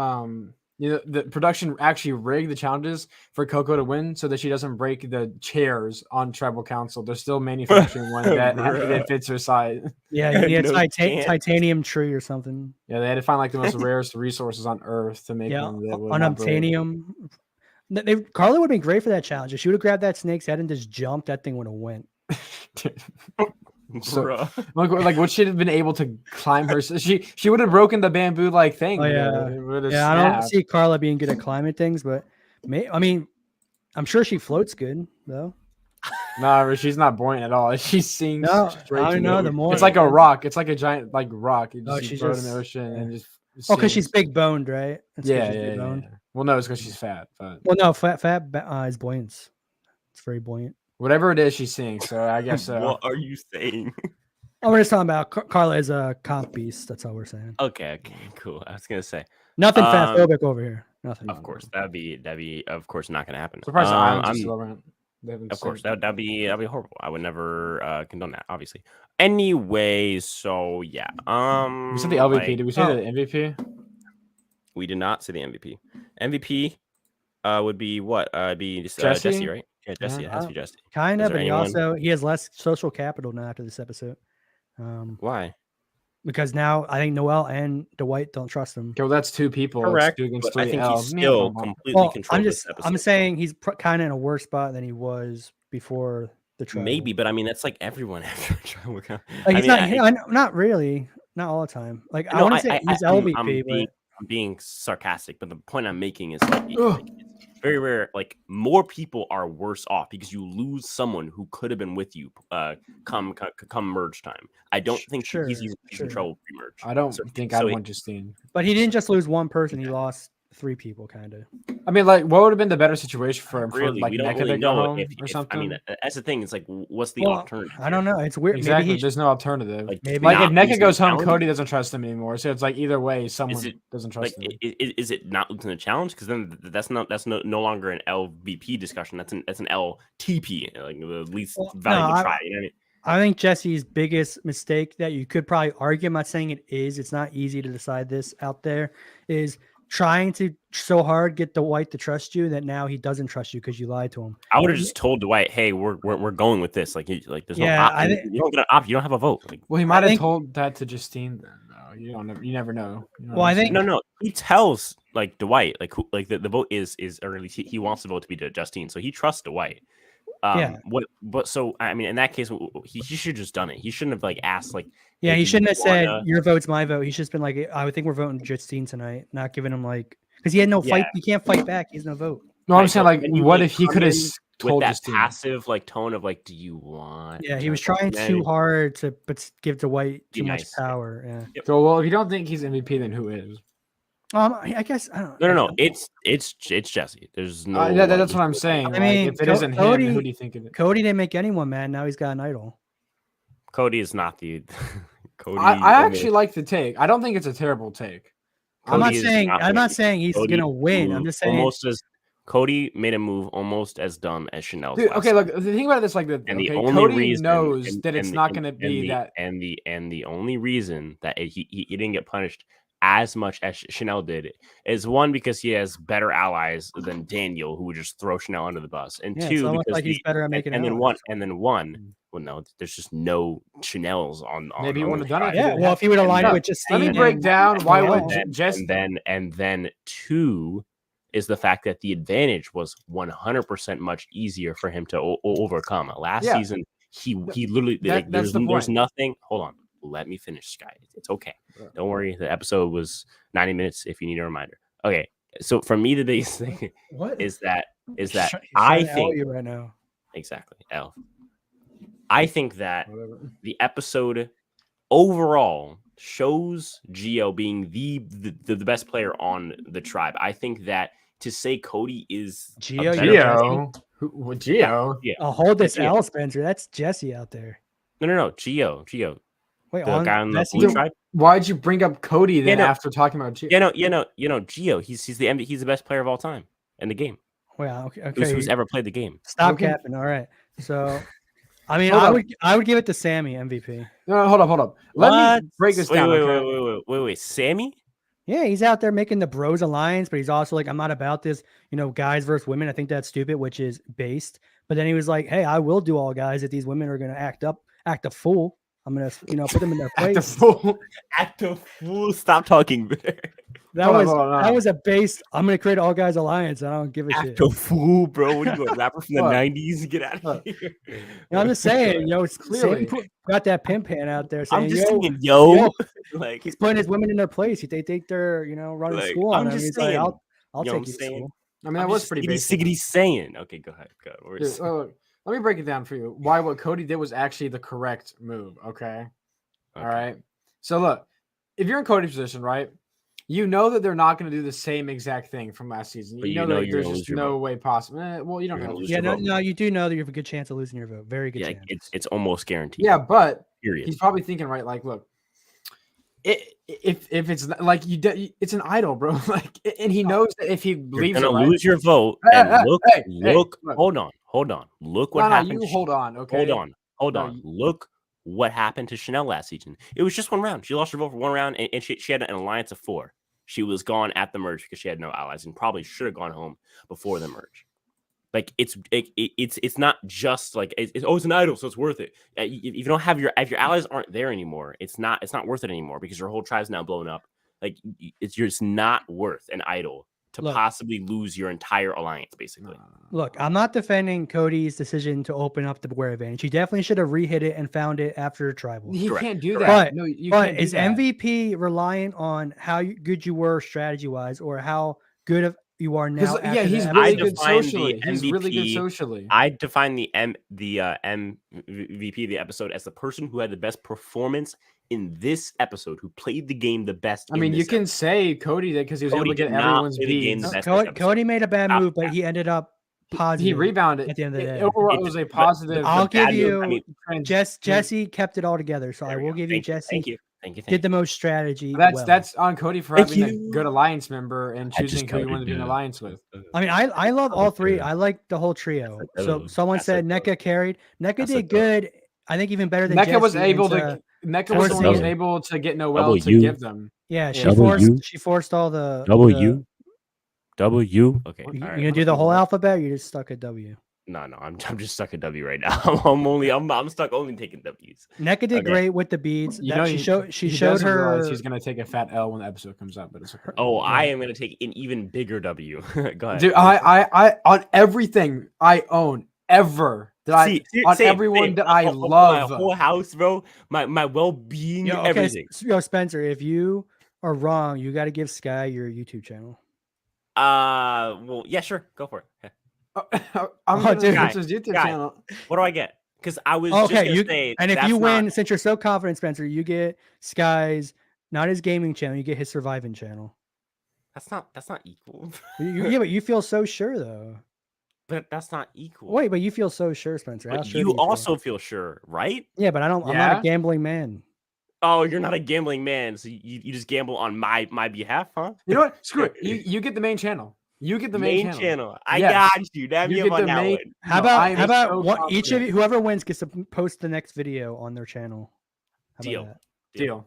production actually rigged the challenges for Coco to win so that she doesn't break the chairs on tribal council. They're still manufacturing one that Bruh. fits her size. Yeah, you need a No chance. titanium tree or something. Yeah, they had to find like the most rarest resources on Earth to make Yeah, one that would not break. unobtainium. Carla would have been great for that challenge. If she would have grabbed that snake's head and just jumped, that thing would have went. So- Bruh. like would she have been able to climb her? She would have broken the bamboo like thing. Oh, dude. yeah. It would've Yeah, I don't snapped. see Carla being good at climbing things, but I mean, I'm sure she floats good though. Nah, she's not buoyant at all. She sinks. No, straight I to know the- the more. It's like a rock. It's like a giant like rock. You Oh, just she's throw it in just- the ocean and just. Oh, because she's sinks. big boned, right? That's 'cause Yeah, she's yeah, big yeah, boned. yeah. Well, no, it's because she's fat, but Well, no, fat is buoyant. It's very buoyant. whatever it is, she sinks. So I guess so. What are you saying? Oh, we're just talking about Carla is a comp beast. That's all we're saying. Okay, cool. I was gonna say, Nothing Um, fatphobic over here. Nothing. of course, that'd be of course not gonna happen. Surprised the I'm- islands are still around. They haven't Of course, said- that'd be horrible. I would never condone that, obviously. Anyway, so yeah. We said the LVP. like, Did we say Oh. the MVP? we did not say the MVP. MVP would be what? Be Jesse? Jesse, right? Yeah, Jesse. Yeah. It has to be Jesse. Kind Is of, there but anyone- he has less social capital now after this episode. Why? Because now I think Noel and Dwight don't trust him. Okay, well, that's two people. It's Correct. two against But I three. think Oh, he's man, still come on. completely Well, controlled this I'm episode. saying he's kind of in a worse spot than he was before the trial. Maybe, but I mean that's like everyone after a trial. Like, I he's mean, not really, not all the time. Like I No, want to say he's LVP, I'm being sarcastic, but the point I'm making is like, Ugh. it's very rare. Like more people are worse off because you lose someone who could have been with you come merge time. I don't think Sure, he's in sure. trouble pre-merge. I don't So- think so I'd he- want Justine. but he didn't just lose one person; he lost three people, kind of. I mean, like, what would have been the better situation for him? Really, for, like, we don't Nneka really to go know home if or I something? mean, that's the thing. It's like, what's the Well, alternative? I don't know. It's weird. Exactly. Maybe he There's no alternative. Like, Maybe Like, if not Nneka losing goes the home, challenge? Cody doesn't trust him anymore. So it's like either way, someone it- doesn't Like, trust him. is it not losing the challenge? Because then that's no longer an LVP discussion. That's an LTP, like the least Well, valuable no, try. You know what I mean? I think Jesse's biggest mistake that you could probably argue, I'm not saying it is, it's not easy to decide this out there, is trying to so hard get Dwight to trust you that now he doesn't trust you because you lied to him. I would have just told Dwight, "Hey, we're going with this. Like, there's no Yeah, option. You don't get an option. You don't have a vote." Like, Well, he might have think- told that to Justine then, though. You never know. You know Well, what I I'm think- saying? no, he tells like Dwight, like who, like the vote is, or at least he wants the vote to be to Justine, so he trusts Dwight. Yeah. But so I mean, in that case, he should have just done it. He shouldn't have like asked like. Yeah, "Hey, he do shouldn't you have said wanna-" your vote's my vote. He should have been like, I would think we're voting Justine tonight, not giving him like because he had no fight. Yeah. He can't fight back. He has no vote. No, I'm Right, saying but like, when you, what like, if he come could have in told with that Justine? passive like tone of like, "Do you want?" Yeah, to he was jump trying in?" too hard to give Dwight Be too much nice. power. Yeah. So, well, if you don't think he's MVP, then who is? I guess I don't. No. It's Jesse. There's no. That's what I'm saying. I Like, mean, if it isn't Cody- him, who do you think it is? Cody didn't make anyone mad. Now he's got an idol. Cody is not the Cody. I actually like the take. I don't think it's a terrible take. I'm not Cody is saying not I'm not winning. saying he's Cody gonna win. I'm moved just saying almost as Cody made a move almost as dumb as Chanel's. Dude, last okay, look, the thing about it is like that. And the Okay, only Cody reason knows that it's and- not and- going to and be the- that. and the only reason that he didn't get punished as much as Chanel did is one, because he has better allies than Daniel, who would just throw Chanel under the bus, and yeah, it's two, almost because like he's better at making and then allies. one. Well, no, there's just no Chanel's on. Maybe he on wouldn't the have done it. tribe. if he Yeah, didn't well, have- if he would have lined No, with Justine, Let me break and down why everyone would else. and then two is the fact that the advantage was 100% much easier for him to overcome. Last Yeah. season, he literally like, that's the there's point. nothing. Hold on, let me finish, Sky. It's okay. Yeah. Don't worry. The episode was 90 minutes. If you need a reminder, okay. So for me, the biggest thing What is that He's I trying to out think you right now. exactly L. I think that Whatever. the episode overall shows Gio being the best player on the tribe. I think that to say Cody is a Gio, better- you're Gio. Yeah. Oh, hold this Gio. L, Spencer. That's Jesse out there. No, Gio, Wait, the guy on the Jesse? blue tribe. Why'd you bring up Cody then no. after talking about Gio? Gio. He's the best player of all time in the game. Wait, okay. Who's ever played the game? Stop Okay. capping. All right. So, I mean, Hold on. I would give it to Sammy MVP. No, hold up. Let What? me break this Wait, down. wait, okay? wait. Sammy? Yeah, he's out there making the bros alliance, but he's also like, I'm not about this, guys versus women. I think that's stupid, which is based. But then he was like, hey, I will do all guys if these women are gonna act a fool. I'm gonna, put them in their Act a place. fool. Act a fool. Stop talking. That Hold on, was hold on, that hold on. was a base. I'm gonna create all guys alliance. I don't give a shit. Act a fool, bro. What are you, a rapper from the Look. 90s? Get out of Look. here. I'm just saying, it's Clearly. Sammy got that pimp hand out there saying, I'm just yo, saying, yo. yo. Like, he's putting his women in their place. They think they're, running Like, school on I'm him. just He's saying, like, I'll you know take what you I'm to saying? school. I mean, that was pretty basic. Siggity saying. Okay, go ahead. Dude, look, let me break it down for you. Why what Cody did was actually the correct move. Okay. All right. So look, if you're in Cody's position, right, you know that they're not going to do the same exact thing from last season. But You you know know that you're there's gonna just lose your no vote. way possible. Well, you don't You're gonna know. lose Yeah, your vote. no, you do know that you have a good chance of losing your vote. Very good Yeah, chance. it's almost guaranteed. Yeah, but Period. he's probably thinking, right, like, look, if it's like it's an idol, bro. Like, and he knows that if he You're leaves it, gonna right, lose your vote. Hey, And hey, look, hey, look. look. Hold on. Look what no, happened. you to hold on, okay? Hold No, on. Look what happened to Chanel last season. It was just one round. She lost her vote for one round, and she had an alliance of 4. She was gone at the merge because she had no allies, and probably should have gone home before the merge. Like it's not just like it's an idol, so it's worth it. If you don't have if your allies aren't there anymore, it's not worth it anymore because your whole tribe's now blown up. Like it's just not worth an idol to Look. possibly lose your entire alliance, basically. Look, I'm not defending Cody's decision to open up the wear advantage. He definitely should have rehit it and found it after tribal. He Correct, can't do correct. that. But- No, you But can't do is that. MVP reliant on how good you were strategy wise, or how good of you are now? Yeah, after he's the really I good define the socially. He's really good MVP socially. I define the MVP of the episode as the person who had the best performance in this episode, who played the game the best. I mean, in you this can episode. say Cody did because he was Cody able to get did not everyone's play the game the beads. best. Cody made a bad Stop move, but that. he ended up He positive. rebounded. at the end of the day. Overall, it It's- was a but- positive. I'll give bad move, you I mean, Jesse kept it all together, so I there we will go. give you Thank Jesse. Thank you. Did the most strategy. That's well. that's on Cody for Thank having a you. good alliance member and I just choosing who he voted, wanted to be an yeah. alliance with. I mean, I love all three. good. I like the whole trio. That's a So good. someone That's a said good. NECA carried. NECA That's a did good. good. I think even better than NECA was Jesse able into- to. NECA was the one that was forcing- able to get Noel to W. give them. Yeah, she Yeah. W. forced all the W. Okay. You all right. gonna do the whole alphabet? Or you just stuck at W. No, I'm just stuck at W right now. I'm stuck only taking W's. NECA did Okay. great with the beads. You That know, she he showed doesn't realize her. he's gonna take a fat L when the episode comes out, but it's okay. Oh, I am gonna take an even bigger W. Go ahead. Dude, I on everything I own ever that I on same, everyone same. that I My love. whole house, bro. My well-being, Yo, okay, everything. Spencer, if you are wrong, you got to give Sky your YouTube channel. Well, yeah, sure, go for it. Yeah. I'm Oh, gonna dude. watch his YouTube Guy. channel. What do I get? Because I was just Okay, gonna say, and if that's you win, not- since you're so confident, Spencer, you get Sky's not his gaming channel, you get his surviving channel. that's not equal. Yeah, but you feel so sure though. But that's not equal. Wait, but you feel so sure, Spencer. How But sure do you feel? also feel sure, right? Yeah, but I'm not Yeah? a gambling man. Oh, you're not a gambling man, so you just gamble on my behalf, huh? You know what? Screw it. You get the main channel. You get the main channel. I Yes. got you. Damn You you get on the that main. one. How No, I about am how about so one, each of confident. you, whoever wins gets to post the next video on their channel. How about Deal. that? Deal.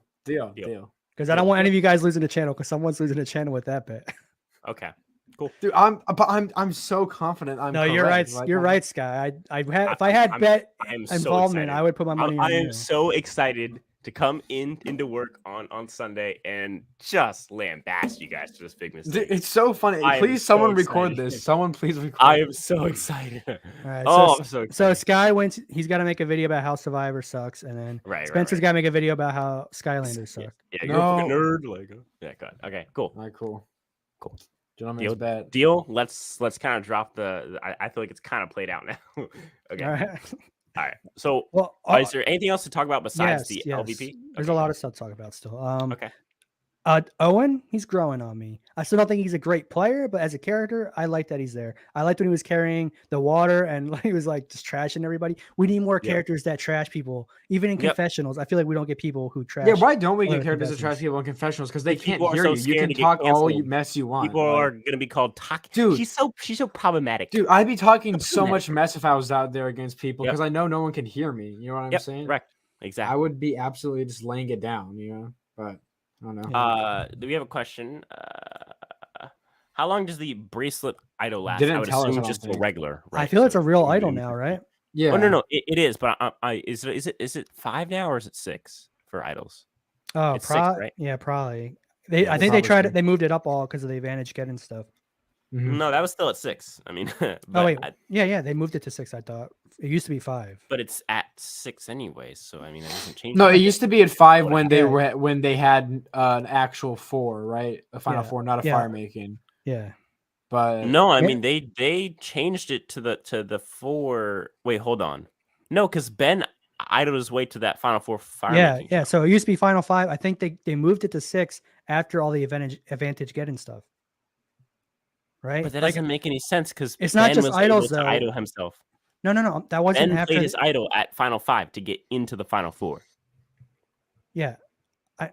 Deal. Because I don't want any of you guys losing a channel because someone's losing a channel with that bet. Okay. Cool. Dude, I'm so confident. I'm No, you're correct. right. Like, You're I'm- right, Sky. If I had bet I am so involvement, excited. I would put my money I on am you. so excited to come into work on Sunday and just lambast you guys for this big Dude, mistake. it's so funny. I am Please, so someone record excited. this. Someone please record. I am so excited. All right, Oh, I'm so so excited. Sky wins. He's got to make a video about how Survivor sucks, and then Right. Spencer's got to make a video about how Skylanders suck. Yeah, you're a fucking No. nerd. Like, yeah, good. Okay, cool. All right, cool. Cool. Gentlemen's Deal. bet. Deal. Let's kind of drop the. I feel like it's kind of played out now. Okay. All right. All right. So, Well, is there anything else to talk about besides the yes. LVP? There's Okay, a lot go. of stuff to talk about still. Okay. Owen, he's growing on me. I still don't think he's a great player, but as a character, I like that he's there. I liked when he was carrying the water and he was like just trashing everybody. We need more Yep. characters that trash people, even in Yep. confessionals. I feel like we don't get people who trash. Yeah, why don't we other get characters that trash contestants. people in confessionals? Because they Because can't people are hear so you. You scared can to get talk all you canceled. mess you want. People like- are gonna be called talk. Dude. she's so problematic. Dude, I'd be talking so Problematic. much mess if I was out there against people Yep. because I know no one can hear me. You know what I'm Yep. saying? Correct. Exactly. I would be absolutely just laying it down, you know. But I don't know. Yeah. Do we have a question? How long does the bracelet idol last? Didn't I would tell us, I assume don't just a think. regular. I Right? feel it's So a real maybe- idol now, right? Yeah. Oh no, it is. But is it 5 now or is it 6 for idols? Oh, It's 6, right? Yeah, probably. Yeah, I think they probably tried so. it. They moved it up all because of the advantage getting stuff. Mhm. No, that was still at 6. I mean, but, Oh wait, yeah, they moved it to 6. I thought it used to be 5. but it's at 6 anyways. So I mean, it doesn't change. No, it much. used to be at 5 when they Yeah. were when they had an actual 4, right? A final Yeah. 4, not a Yeah. fire making. Yeah, But No, I Yeah. mean they changed it to the 4. Wait, hold on. No, because Ben idled his way to that final 4 fire. making yeah. show. So it used to be final 5. I think they moved it to 6 after all the advantage getting stuff. Right? But that Like, doesn't make any sense because It's not just idols, to though. idle himself. no. That wasn't Ben after. played his idol at final 5 to get into the final 4. Yeah. I,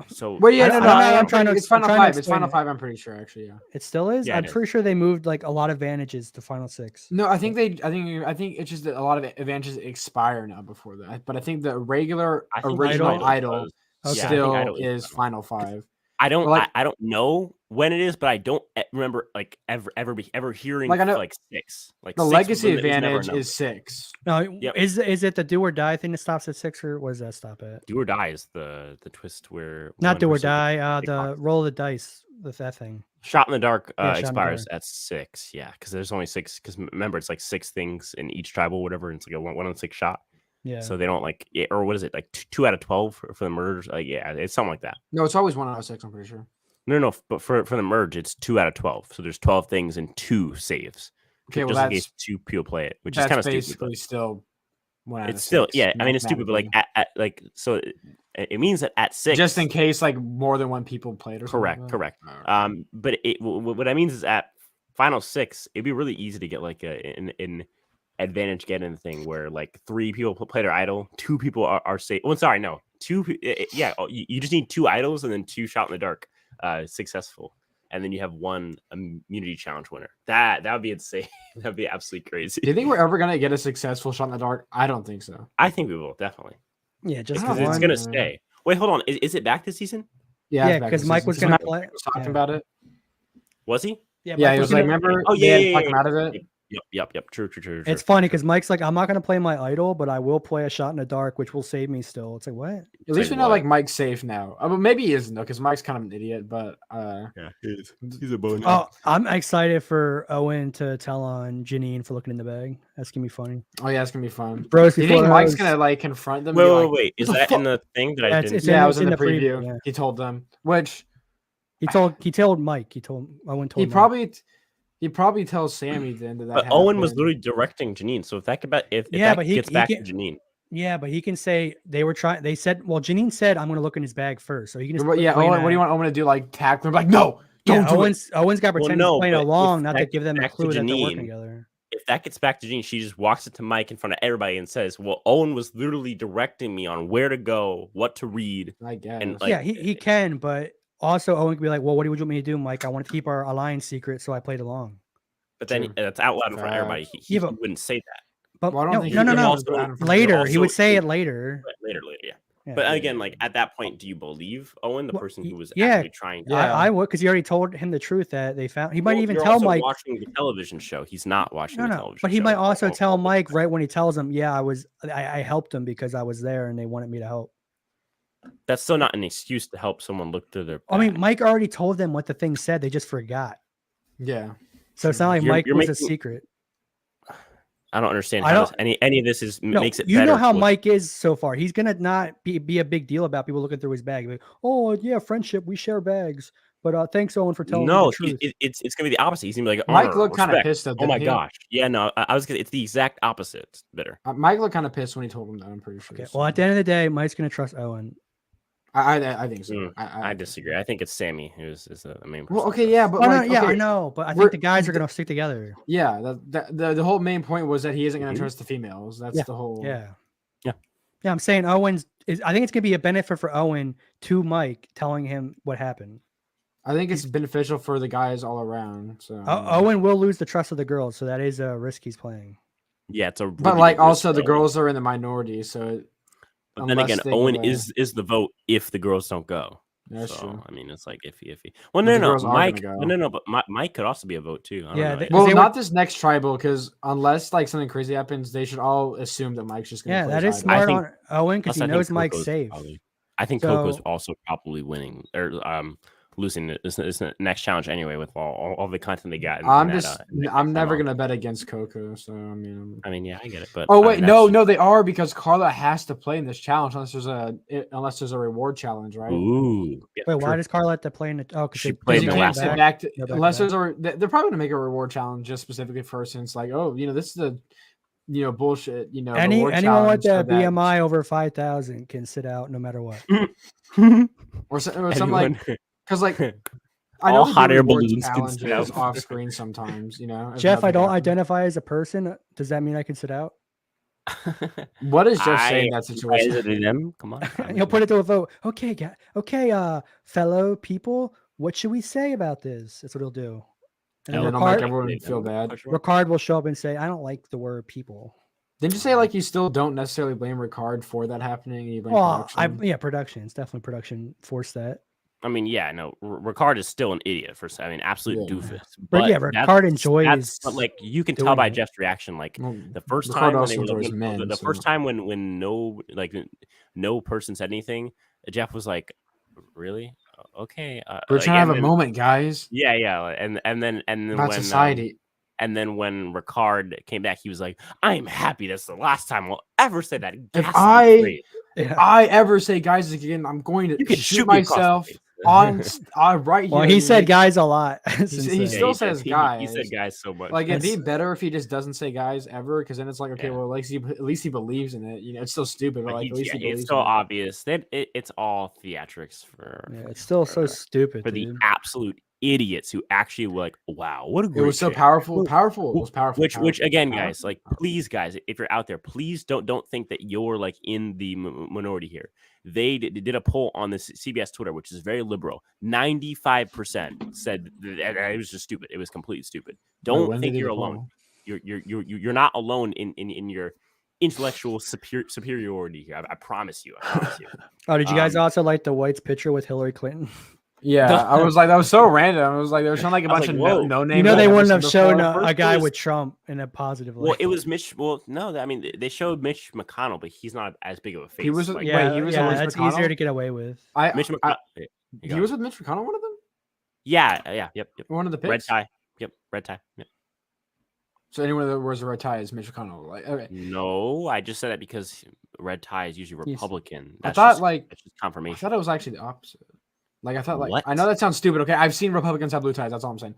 So well, yeah, I- no, I no, don't know, I am I'm trying to it's ex- I'm final trying to 5. It's explain final it. 5. I'm pretty sure, actually, yeah. it still is. Yeah, I'm it is. pretty sure they moved like a lot of advantages to final 6. No, I think it's just that a lot of advantages expire now before that. But I think the regular I think original idol does. Yeah, I think still Idol is final. final 5. I don't. But, like- I don't know when it is, but I don't remember like ever hearing Like, I know- like 6. Like The 6 legacy was never a advantage number. is 6. No, Yep. is it the do or die thing that stops at 6, or what does that stop at? Do or die is the twist where Not one do or person- die. big The box. roll of the dice with that thing. Shot in the dark Yeah, Shot in the expires Dark. at 6. Yeah, because there's only 6. Because remember, it's like 6 things in each tribal, whatever. And it's like a 1 on 6 shot. Yeah. So they don't like, or what is it, like 2 out of 12 for the murders? Yeah, it's something like that. No, it's always 1 out of 6, I'm pretty sure. No, but for the merge, it's 2 out of 12. So there's 12 things and 2 saves. Okay, well, just in that's case 2 people play it, which is that's kind of stupid. basically But still 1 out of it's still, 6, yeah. I mean, it's stupid, but like mathematically. so it means that at 6, just in case like more than 1 people played or something. correct, like that. correct. Alright. But what that means is at final 6, it'd be really easy to get like an advantage getting thing where like 3 people play their idol, 2 people are safe. Well, sorry, no, 2. Yeah, you just need 2 idols and then 2 shot in the dark, successful, and then you have 1 immunity challenge winner. That would be insane. That'd be absolutely crazy. Do you think we're ever gonna get a successful shot in the dark? I don't think so. I think we will definitely Yeah, just I don't because know, it's one. gonna man. stay. Wait, hold on. Is it back this season? Yeah, it's back 'cause this Mike season. was 'Cause gonna when play- Mike was talking yeah. about it. Was he? Yeah, Mike he was gonna- like, remember? Oh, they yeah, had yeah, to talk him yeah, out of it. Yep. True. It's funny because Mike's like, I'm not gonna play my idol, but I will play a shot in the dark, which will save me still. It's like what? At least like we know what? like Mike's safe now. I mean, maybe he isn't though, because Mike's kind of an idiot. But Yeah, he's a bone. Oh, I'm excited for Owen to tell on Janine for looking in the bag. That's gonna be funny. oh yeah, it's gonna be fun. Bros, Do you before think the Mike's host. gonna like confront them? and be like, Wait. Is "What the that in fuck?" the thing that Yeah, I it's- didn't? it's Yeah, in- it was in the preview, preview. yeah. He told them, which He told Mike. Owen told he Mike. probably tells Sammy then that. But Owen was happened. literally directing Janine. So if that Yeah, that but he- gets he back can- to Janine, Yeah, but he can say they were trying. They said, well, Janine said, I'm gonna look in his bag first, so he can just. Yeah, explain Owen, what do you that. want Owen to do? Like tackle him? Like no, don't Yeah, do it. Owen's got to Well, pretend no, he's playing but along, if not to back- give them a back to clue that they're working Janine, together. if that gets back to Jean, she just walks into Mike in front of everybody and says, "Well, Owen was literally directing me on where to go, what to read." I guess. And like, yeah, he can, but also Owen could be like, well, what do you want me to do, Mike? I want to keep our alliance secret, so I played along. but then True. that's out loud in front of everybody. He Yeah, but- wouldn't say that. But Well, I don't no, think no, he no, can no. also go out in front of Later, he also- would say it later. Later, yeah. Yeah. But again, like at that point, do you believe Owen, the Well, person who was yeah. actually trying to? Yeah. I would, because he already told him the truth that they found. He might Well, even you're tell also Mike. watching the television show. He's not watching the No, television but he show. might also Oh, tell oh, Mike right when he tells him, "Yeah, I helped him because I was there and they wanted me to help." That's still not an excuse to help someone look through their. I mean, back. Mike already told them what the thing said. They just forgot. Yeah. So it's not like You're- Mike you're was a making- secret. I don't understand I how don't- any of this is No, makes it. you better know how for- Mike is so far. He's gonna not be a big deal about people looking through his bag. Like, oh yeah, friendship, we share bags. But thanks, Owen, for telling me No, the truth. it's gonna be the opposite. He's gonna be like, Mike honor, looked kind of respect. pissed though. Oh my didn't he? gosh, yeah, no, I was gonna. It's the exact opposite. It's bitter. Mike looked kind of pissed when he told him that. I'm pretty sure. Okay. so- Well, at the end of the day, Mike's gonna trust Owen. I think so. Mm, I think so. disagree. I think it's Sammy who's is the main person. Well, to okay, trust. yeah, but Oh, no, like, yeah, okay, I know, but I we're- think the guys are gonna stick together. yeah. The whole main point was that he isn't going Mhm. to trust the females. That's Yeah, the whole. Yeah. Yeah. Yeah, I'm saying Owen's is. I think it's gonna be a benefit for Owen to Mike telling him what happened. I think it's beneficial for the guys all around. So. Owen will lose the trust of the girls, so that is a risk he's playing. Yeah, it's a. But really like, big risk also for the Owen. girls are in the minority, so. But then unless again, they Owen go- is the vote if the girls don't go. That's So, true. I mean, it's like iffy. Well, But no, the no, girls are gonna Mike. go. No, but Mike could also be a vote too. I don't Yeah, know. they- Well, they not were- this next tribal, because unless like something crazy happens, they should all assume that Mike's just going to. Yeah, that is I smart think- on Owen because Plus, he I think knows Mike's Coco's safe. I think Coco's So- also probably winning or losing this next challenge anyway with all the content they got. I'm in that, just. in that I'm never final. going to bet against Coco. So I mean. I mean, yeah, I get it, but Oh I wait, mean, no, that's- no, they are, because Carla has to play in this challenge unless there's a reward challenge, right? Ooh, yeah, Wait, why true. does Carla have to play in it? Oh, because She Because played you in the can't last sit one. back to, Go back to unless that. they're probably gonna make a reward challenge just specifically for since like, oh, this is the bullshit, reward anyone with challenge the for that- BMI over 5,000 can sit out no matter what. or something like, Anyone- because like All I know they do hot air reward balloons can sit challenges out. off screen sometimes, if Jeff, I nothing don't happens. identify as a person. Does that mean I can sit out? What is Jeff saying in I that situation? edited them. Come on, I He'll put it to a vote. Okay, fellow people, what should we say about this? That's what he'll do. And And then then like Ricard, everyone would feel bad. Ricard will show up and say, I don't like the word people. Didn't you say like you still don't necessarily blame Ricard for that happening? And you blame Well, production? production. It's definitely production forced that. I mean, yeah, no, Ricard is still an idiot absolute Yeah. doofus. But yeah, that's- Ricard enjoys but like you can doing tell by it. Jeff's reaction, like Well, the first Ricard time when also they were enjoys when- men, the so- first time when no person said anything, Jeff was like, "Really? Okay." We're like, trying to have and a then- moment, guys. Yeah, and then About when society. and then when Ricard came back, he was like, "I am happy. That's the last time we'll ever say that." If ghastly I- phrase. Yeah. I ever say guys again, I'm going You to can shoot me across the myself face. right Well, here. he and said make- guys a lot. he since still then. still says He guys. said guys so much. Like it'd be That's- better if he just doesn't say guys ever, because then it's like, okay, Yeah. well, at least he believes in it. It's still stupid, but Like, like at least he believes. it's so in it. obvious that it's all theatrics for Yeah, it's still so stupid. for the dude. absolute idiots who actually were like, wow, what a It great was so shit." powerful. Powerful. It was powerful. Which powerful, again, powerful. guys, like, please, guys, if you're out there, please don't think that you're like in the minority here. They did a poll on the CBS Twitter, which is very liberal. 95% said that it was just stupid. It was completely stupid. Don't when think did they you're do the alone. poll? You're not alone in your intellectual superiority here. I promise you. I promise you. Oh, did you guys um, also like the White's picture with Hillary Clinton? Yeah, I was like, that was so random. I was like, they were showing like a I was bunch like, of whoa. no name. You know, they wouldn't have shown First a guy was- with Trump in a positive light. Well, it was Mitch. Well, no, I mean they showed Mitch McConnell, but he's not as big of a face. He was- like, yeah, wait, he was yeah, with that's McConnell? easier to get away with. Mitch McConnell. He was with Mitch McConnell, one of them, Yep. one of the picks. Red tie. Yep, red tie. Yep. So anyone that wears a red tie is Mitch McConnell. Like, okay. No, I just said that because red tie is usually Yes. Republican. I That's thought just, like that's just I confirmation. thought it was actually the opposite. Like I thought like What? I know that sounds stupid. Okay, I've seen Republicans have blue ties. That's all I'm saying.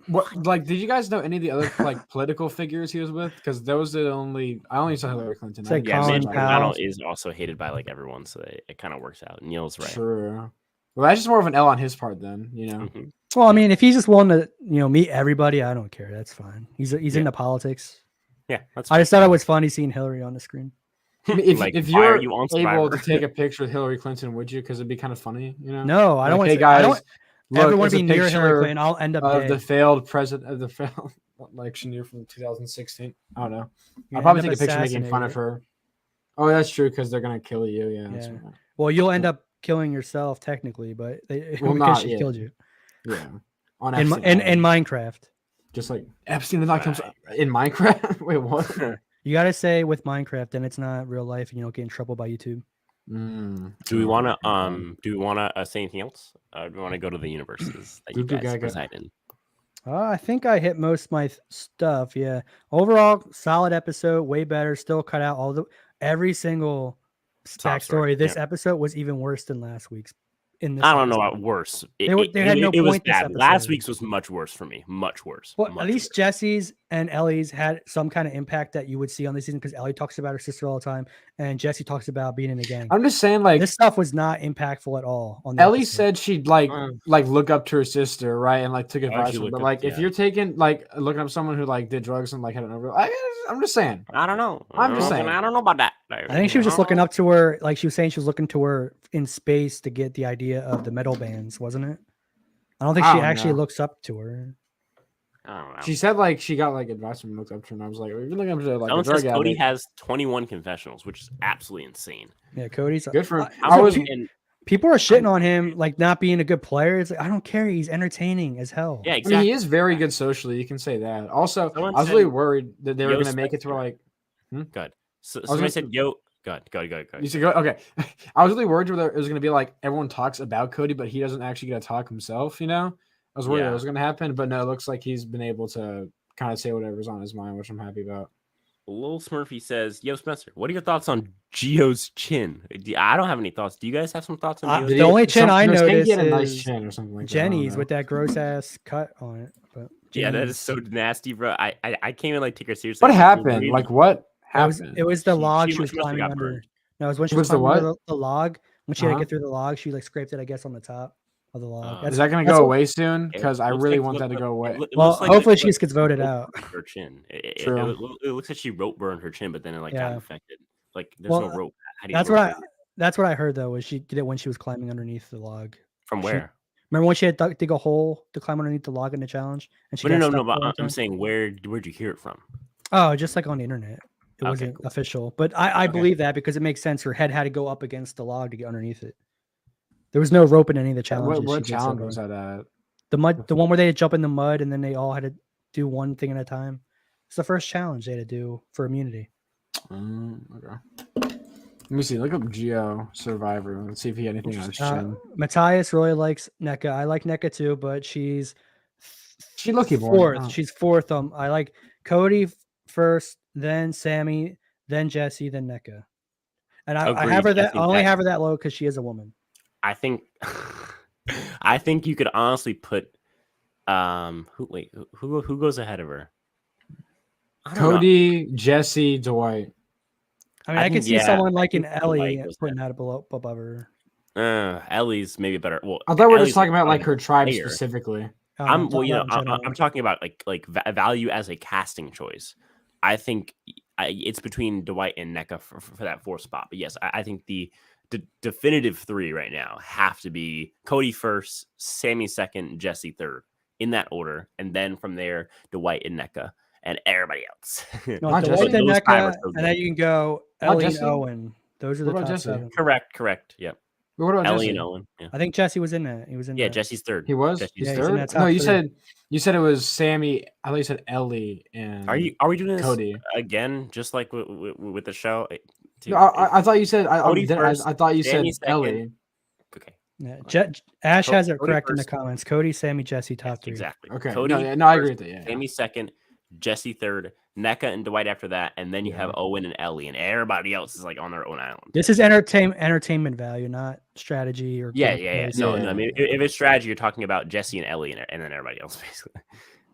What like did you guys know any of the other like political figures he was with? Because those are the only I only saw Hillary Clinton. It's I like didn't Yeah, see Colin Mitch Biden. Powell. McConnell is also hated by like everyone, so it kind of works out. Neil's right. True. Well, that's just more of an L on his part then. Mhm. Well, I mean, if he's just willing to, meet everybody, I don't care. That's fine. He's Yeah. into politics. Yeah, that's. I just thought it was funny seeing Hillary on the screen. I mean, Like, if why are you're you on able to Survivor? take a picture with Hillary Clinton, would you? Because it'd be kind of funny, you know. No, I don't Like, want hey to. I don't guys, look, ever want it's to a be near Hillary picture Clinton. I'll end up of dead. the failed president of the failed election year from 2016. I don't know. You I'll probably end take up a picture making fun of assassinated. her. Oh, that's true because they're gonna kill you. Yeah. That's Yeah. right. Well, you'll end up killing yourself technically, but Well, because not she yet. killed you Yeah. On in Epstein in Island. Minecraft. Just like Epstein and that comes in Minecraft. Wait, what? You got to say with Minecraft, then it's not real life, and you don't get in trouble by YouTube. Do we want to say anything else? Do we want to go to the universes that you guys reside in? I think I hit most of my stuff. Yeah. Overall, solid episode. Way better. Still cut out every single backstory. This episode was even worse than last week's. I don't know about worse. They had no it was point this bad. Last episode. week's was much worse for me. Much worse. Well, much at least worse. Jesse's and Ellie's had some kind of impact that you would see on this season because Ellie talks about her sister all the time, and Jesse talks about being in a gang. I'm just saying, like, this stuff was not impactful at all. On the Ellie episode. said she'd like look up to her sister, right, and like took advice from her. But like, if you're taking like looking up someone who like did drugs and like had an over, I'm just saying. I don't know. I'm just saying. I don't know about that. I think she was just looking up to her, like she was saying she was looking to her in space to get the idea of the metal bands, wasn't it? I don't think she actually looks up to her. I don't know. She said like she got like advice from looked up to her, and I was like, "You're looking up to like Someone a drug says Cody addict." has 21 confessionals, which is absolutely insane. Yeah, Cody's good for him. People are shitting on him like not being a good player. It's like I don't care. He's entertaining as hell. Yeah, exactly. I mean, he is very good socially. You can say that. Also, I was really worried that they were going to make it to like. Good. So somebody said, "Yo, go." You said, "Go." Okay. I was really worried whether it was going to be like everyone talks about Cody, but he doesn't actually get to talk himself. You know, I was worried that was going to happen, but no, it looks like he's been able to kind of say whatever's on his mind, which I'm happy about. Lil Smurfy says, "Yo, Spencer, what are your thoughts on Gio's chin? I don't have any thoughts. Do you guys have some thoughts on Gio's the only chin I noticed is a nice chin or something like Jenny's with that gross ass cut on it. But yeah, that is so nasty, bro. I can't even like take her seriously. What happened? Like what happened? It was the log she was climbing under. No, it was when she was climbing under the log. When she had to get through the log, she like scraped it, I guess, on the top of the log. Is that going to go away soon? Because I really want that to go away. Well, hopefully she just gets voted out. Her chin. It True. looks like she rope burned her chin, but then it like got infected. Like there's no rope. That's what I heard though. Was she did it when she was climbing underneath the log? From where? Remember when she had to dig a hole to climb underneath the log in the challenge? And she no. But I'm saying where'd you hear it from? Oh, just like on the internet. It wasn't official, but I believe that because it makes sense. Her head had to go up against the log to get underneath it. There was no rope in any of the challenges. What challenge was that at? The one where they had to jump in the mud and then they all had to do one thing at a time. It's the first challenge they had to do for immunity. Okay. Let me see. Look up Gio Survivor. Let's see if he had anything on his chin. Matthias really likes NECA. I like NECA too, but she's lucky fourth. Oh. She's fourth. I like Cody first, then Sammy, then Jesse, then NECA. And I have her that I only have her that low because she is a woman. I think you could honestly put who goes ahead of her? Cody, Jesse, Dwight. I mean, I could see someone like an Ellie putting that above her. Ellie's maybe better. Well, I thought we were just talking about like her tribe specifically. I'm talking about like value as a casting choice. I think it's between Dwight and NECA for that fourth spot. But yes, I think the definitive three right now have to be Cody first, Sammy second, Jesse third, in that order, and then from there Dwight and NECA and everybody else. No, Dwight and NECA, and then you can go Ellie and Owen. Those are the top seven. Correct. Yep. What about Ellie Jesse? and Owen? Yeah. I think Jesse was in that. He was in. Yeah, Jesse's third. He was. Jesse's third. No, you said it was Sammy. I thought you said Ellie and. Are we doing this Cody again? Just like with the show. No, I thought you said. I thought you said Ellie. Okay. Yeah, Ash has it correct in the comments. Cody, Sammy, Jesse, top three. Exactly. Okay. Cody, no, I agree with that. Yeah. Sammy second, Jesse third, NECA and Dwight after that, and then you have Owen and Ellie, and everybody else is like on their own island. This is entertainment value, not strategy or. Yeah. No, I mean, if it's strategy, you're talking about Jesse and Ellie, and then everybody else basically.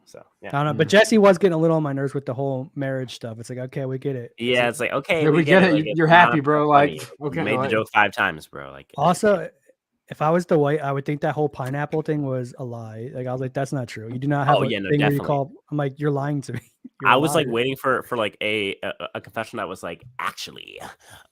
So yeah. I don't know, but Jesse was getting a little on my nerves with the whole marriage stuff. It's like, okay, we get it. Yeah, it's like okay, we get it. Like, you're happy, bro. Like, okay, you made the joke 5 times, bro. Like, also, if I was Dwight, I would think that whole pineapple thing was a lie. Like I was like, that's not true. You do not have Oh a yeah, no, thing where you definitely. call. I'm like, you're lying to me. You're I a was like liar. waiting for like a confession that was like, actually,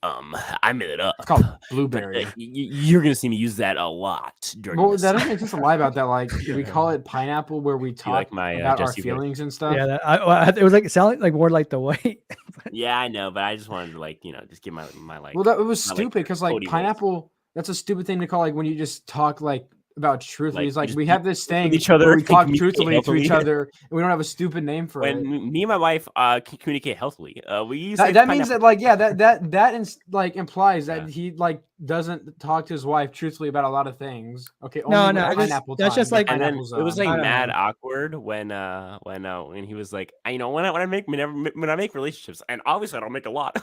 I made it up. It's called But, blueberry. you're gonna see me use that a lot during Well, this. that doesn't make sense to lie about that. Like we call it pineapple where we you talk like my, about our Jesse voice? feelings and stuff. Yeah, it was like it sounded like more like the way. Yeah, I know, but I just wanted to like just give my like. Well, that it was my, like, stupid because like Cody voice. pineapple. That's a stupid thing to call like when you just talk like about truthfully. Like, It's we like just we have this thing each other where we and talk communicate truthfully to each healthily. other, and we don't have a stupid name for When it. me and my wife can communicate healthily, we use That means that like like implies that he like doesn't talk to his wife truthfully about a lot of things. Okay, No, only no, with pineapple that's just time, like- And then pineapple it was zone. like I don't mad know. awkward when he was like, when I make relationships, and obviously I don't make a lot.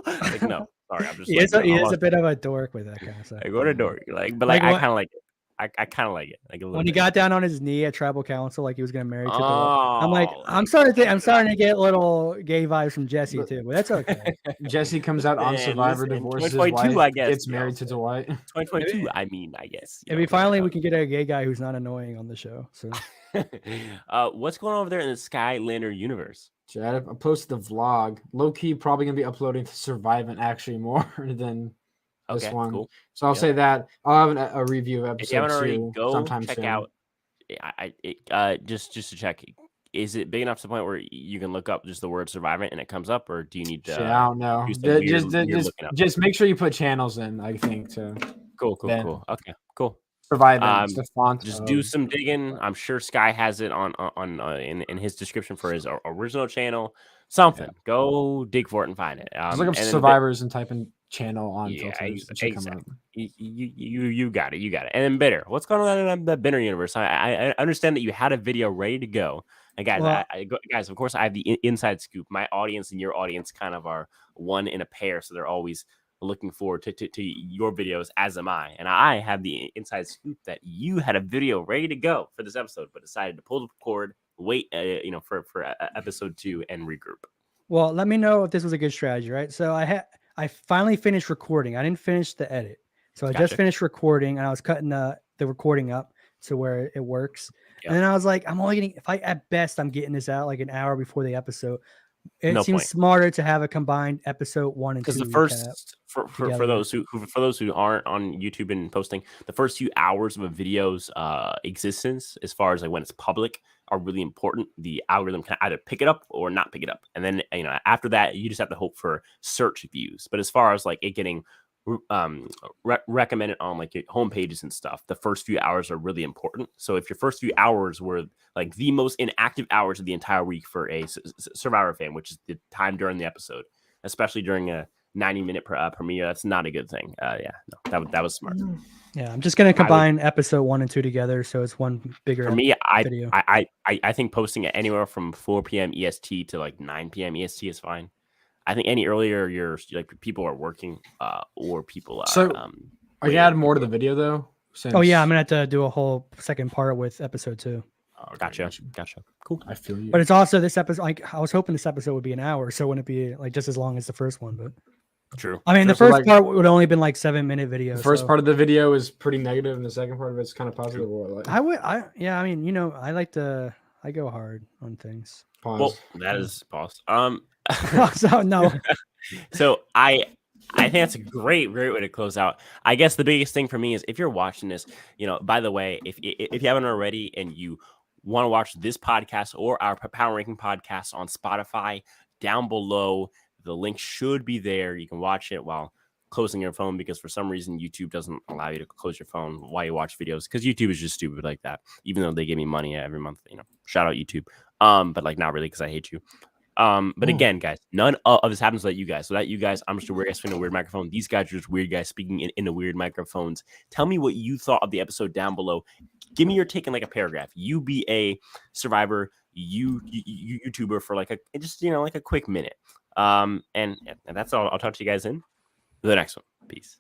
Like no, sorry, I'm just He is a bit of a dork with that kind of stuff. I go to door, but like Like I what- kind of like it. I kind of like it. Like a little When he bit. got down on his knee at tribal council, like he was gonna marry to the I'm like, Oh, I'm starting to get little gay vibes from Jesse too, but that's okay. Jesse comes out on Man, Survivor, listen, divorces his 2022, wife, I guess, gets you know. married to Dwight. 2022. I mean, I guess. Maybe finally we can get a gay guy who's not annoying on the show. So What's going on over there in the Skylander universe? Chad, I posted the vlog. Low key, probably gonna be uploading to Survivant actually more than this Okay, one. cool. So I'll Yep. say that I'll have a review of If you haven't episode already, 2 go sometime check soon. out. Just to check, is it big enough to the point where you can look up just the word Survivant and it comes up, or do you need to? Shit, I don't know. do some weird looking up? Just make sure you put channels in. I think to Cool. then- Okay, cool. Survivant. It's the font. Just do of- some digging. I'm sure Sky has it on in his description for his original channel. Something. Go dig for it and find it. Just look up and then survivors and type in channel on Yeah, filters. It should come up. you got it. And then Bitter. What's going on in the Bitter universe? I understand that you had a video ready to go. And guys, Well- guys, of course, I have the inside scoop. My audience and your audience kind of are one in a pair, so they're always looking forward to your videos, as am I. And I have the inside scoop that you had a video ready to go for this episode, but decided to pull the cord, wait, for episode 2 and regroup. well, let me know if this was a good strategy, right? So I finally finished recording. I didn't finish the edit. So I Gotcha. just finished recording and I was cutting the recording up to where it works. Yeah. And then I was like, I'm only getting, if I at best I'm getting this out like an hour before the episode. It No seems point. smarter to have a combined episode 1 and 2. Because the recap. first for together. those who aren't on YouTube and posting, the first few hours of a video's existence, as far as like when it's public, are really important. The algorithm can either pick it up or not pick it up, and then after that, you just have to hope for search views. But as far as like it getting recommended on like your home pages and stuff, the first few hours are really important. So if your first few hours were like the most inactive hours of the entire week for a Survivor fan, which is the time during the episode, especially during a 90-minute premiere, that's not a good thing. That was smart. Yeah, I'm just gonna combine episode 1 and 2 together, so it's one bigger. For me, video. I think posting it anywhere from 4 p.m. EST to like 9 p.m. EST is fine. I think any earlier, people are working, or people are. So, are you add more to the video though? Oh yeah, since- I'm gonna have to do a whole second part with episode 2. Oh, okay, Gotcha. Cool. I feel you. But it's also this episode. Like I was hoping this episode would be an hour, so wouldn't it be like just as long as the first one? But True. I mean, the So, first like- part would only been like 7-minute video. the first so part of the video is pretty negative, and the second part of it's kind of positive. Or like, I mean, I go hard on things. pause. Well, that is pause. So no, So I think that's a great way to close out. I guess the biggest thing for me is if you're watching this, by the way, if you haven't already and you want to watch this podcast or our Power Ranking podcast on Spotify, down below, the link should be there. You can watch it while closing your phone, because for some reason YouTube doesn't allow you to close your phone while you watch videos, because YouTube is just stupid like that, even though they give me money every month. Shout out YouTube. But like not really, because I hate you. But again, guys, none of this happens without you guys. So that you guys, I'm just a weird guy speaking in a weird microphone. These guys are just weird guys speaking in the weird microphones. Tell me what you thought of the episode down below. Give me your take in like a paragraph. You be a Survivor, YouTuber for like like a quick minute. And that's all. I'll talk to you guys in the next one. Peace.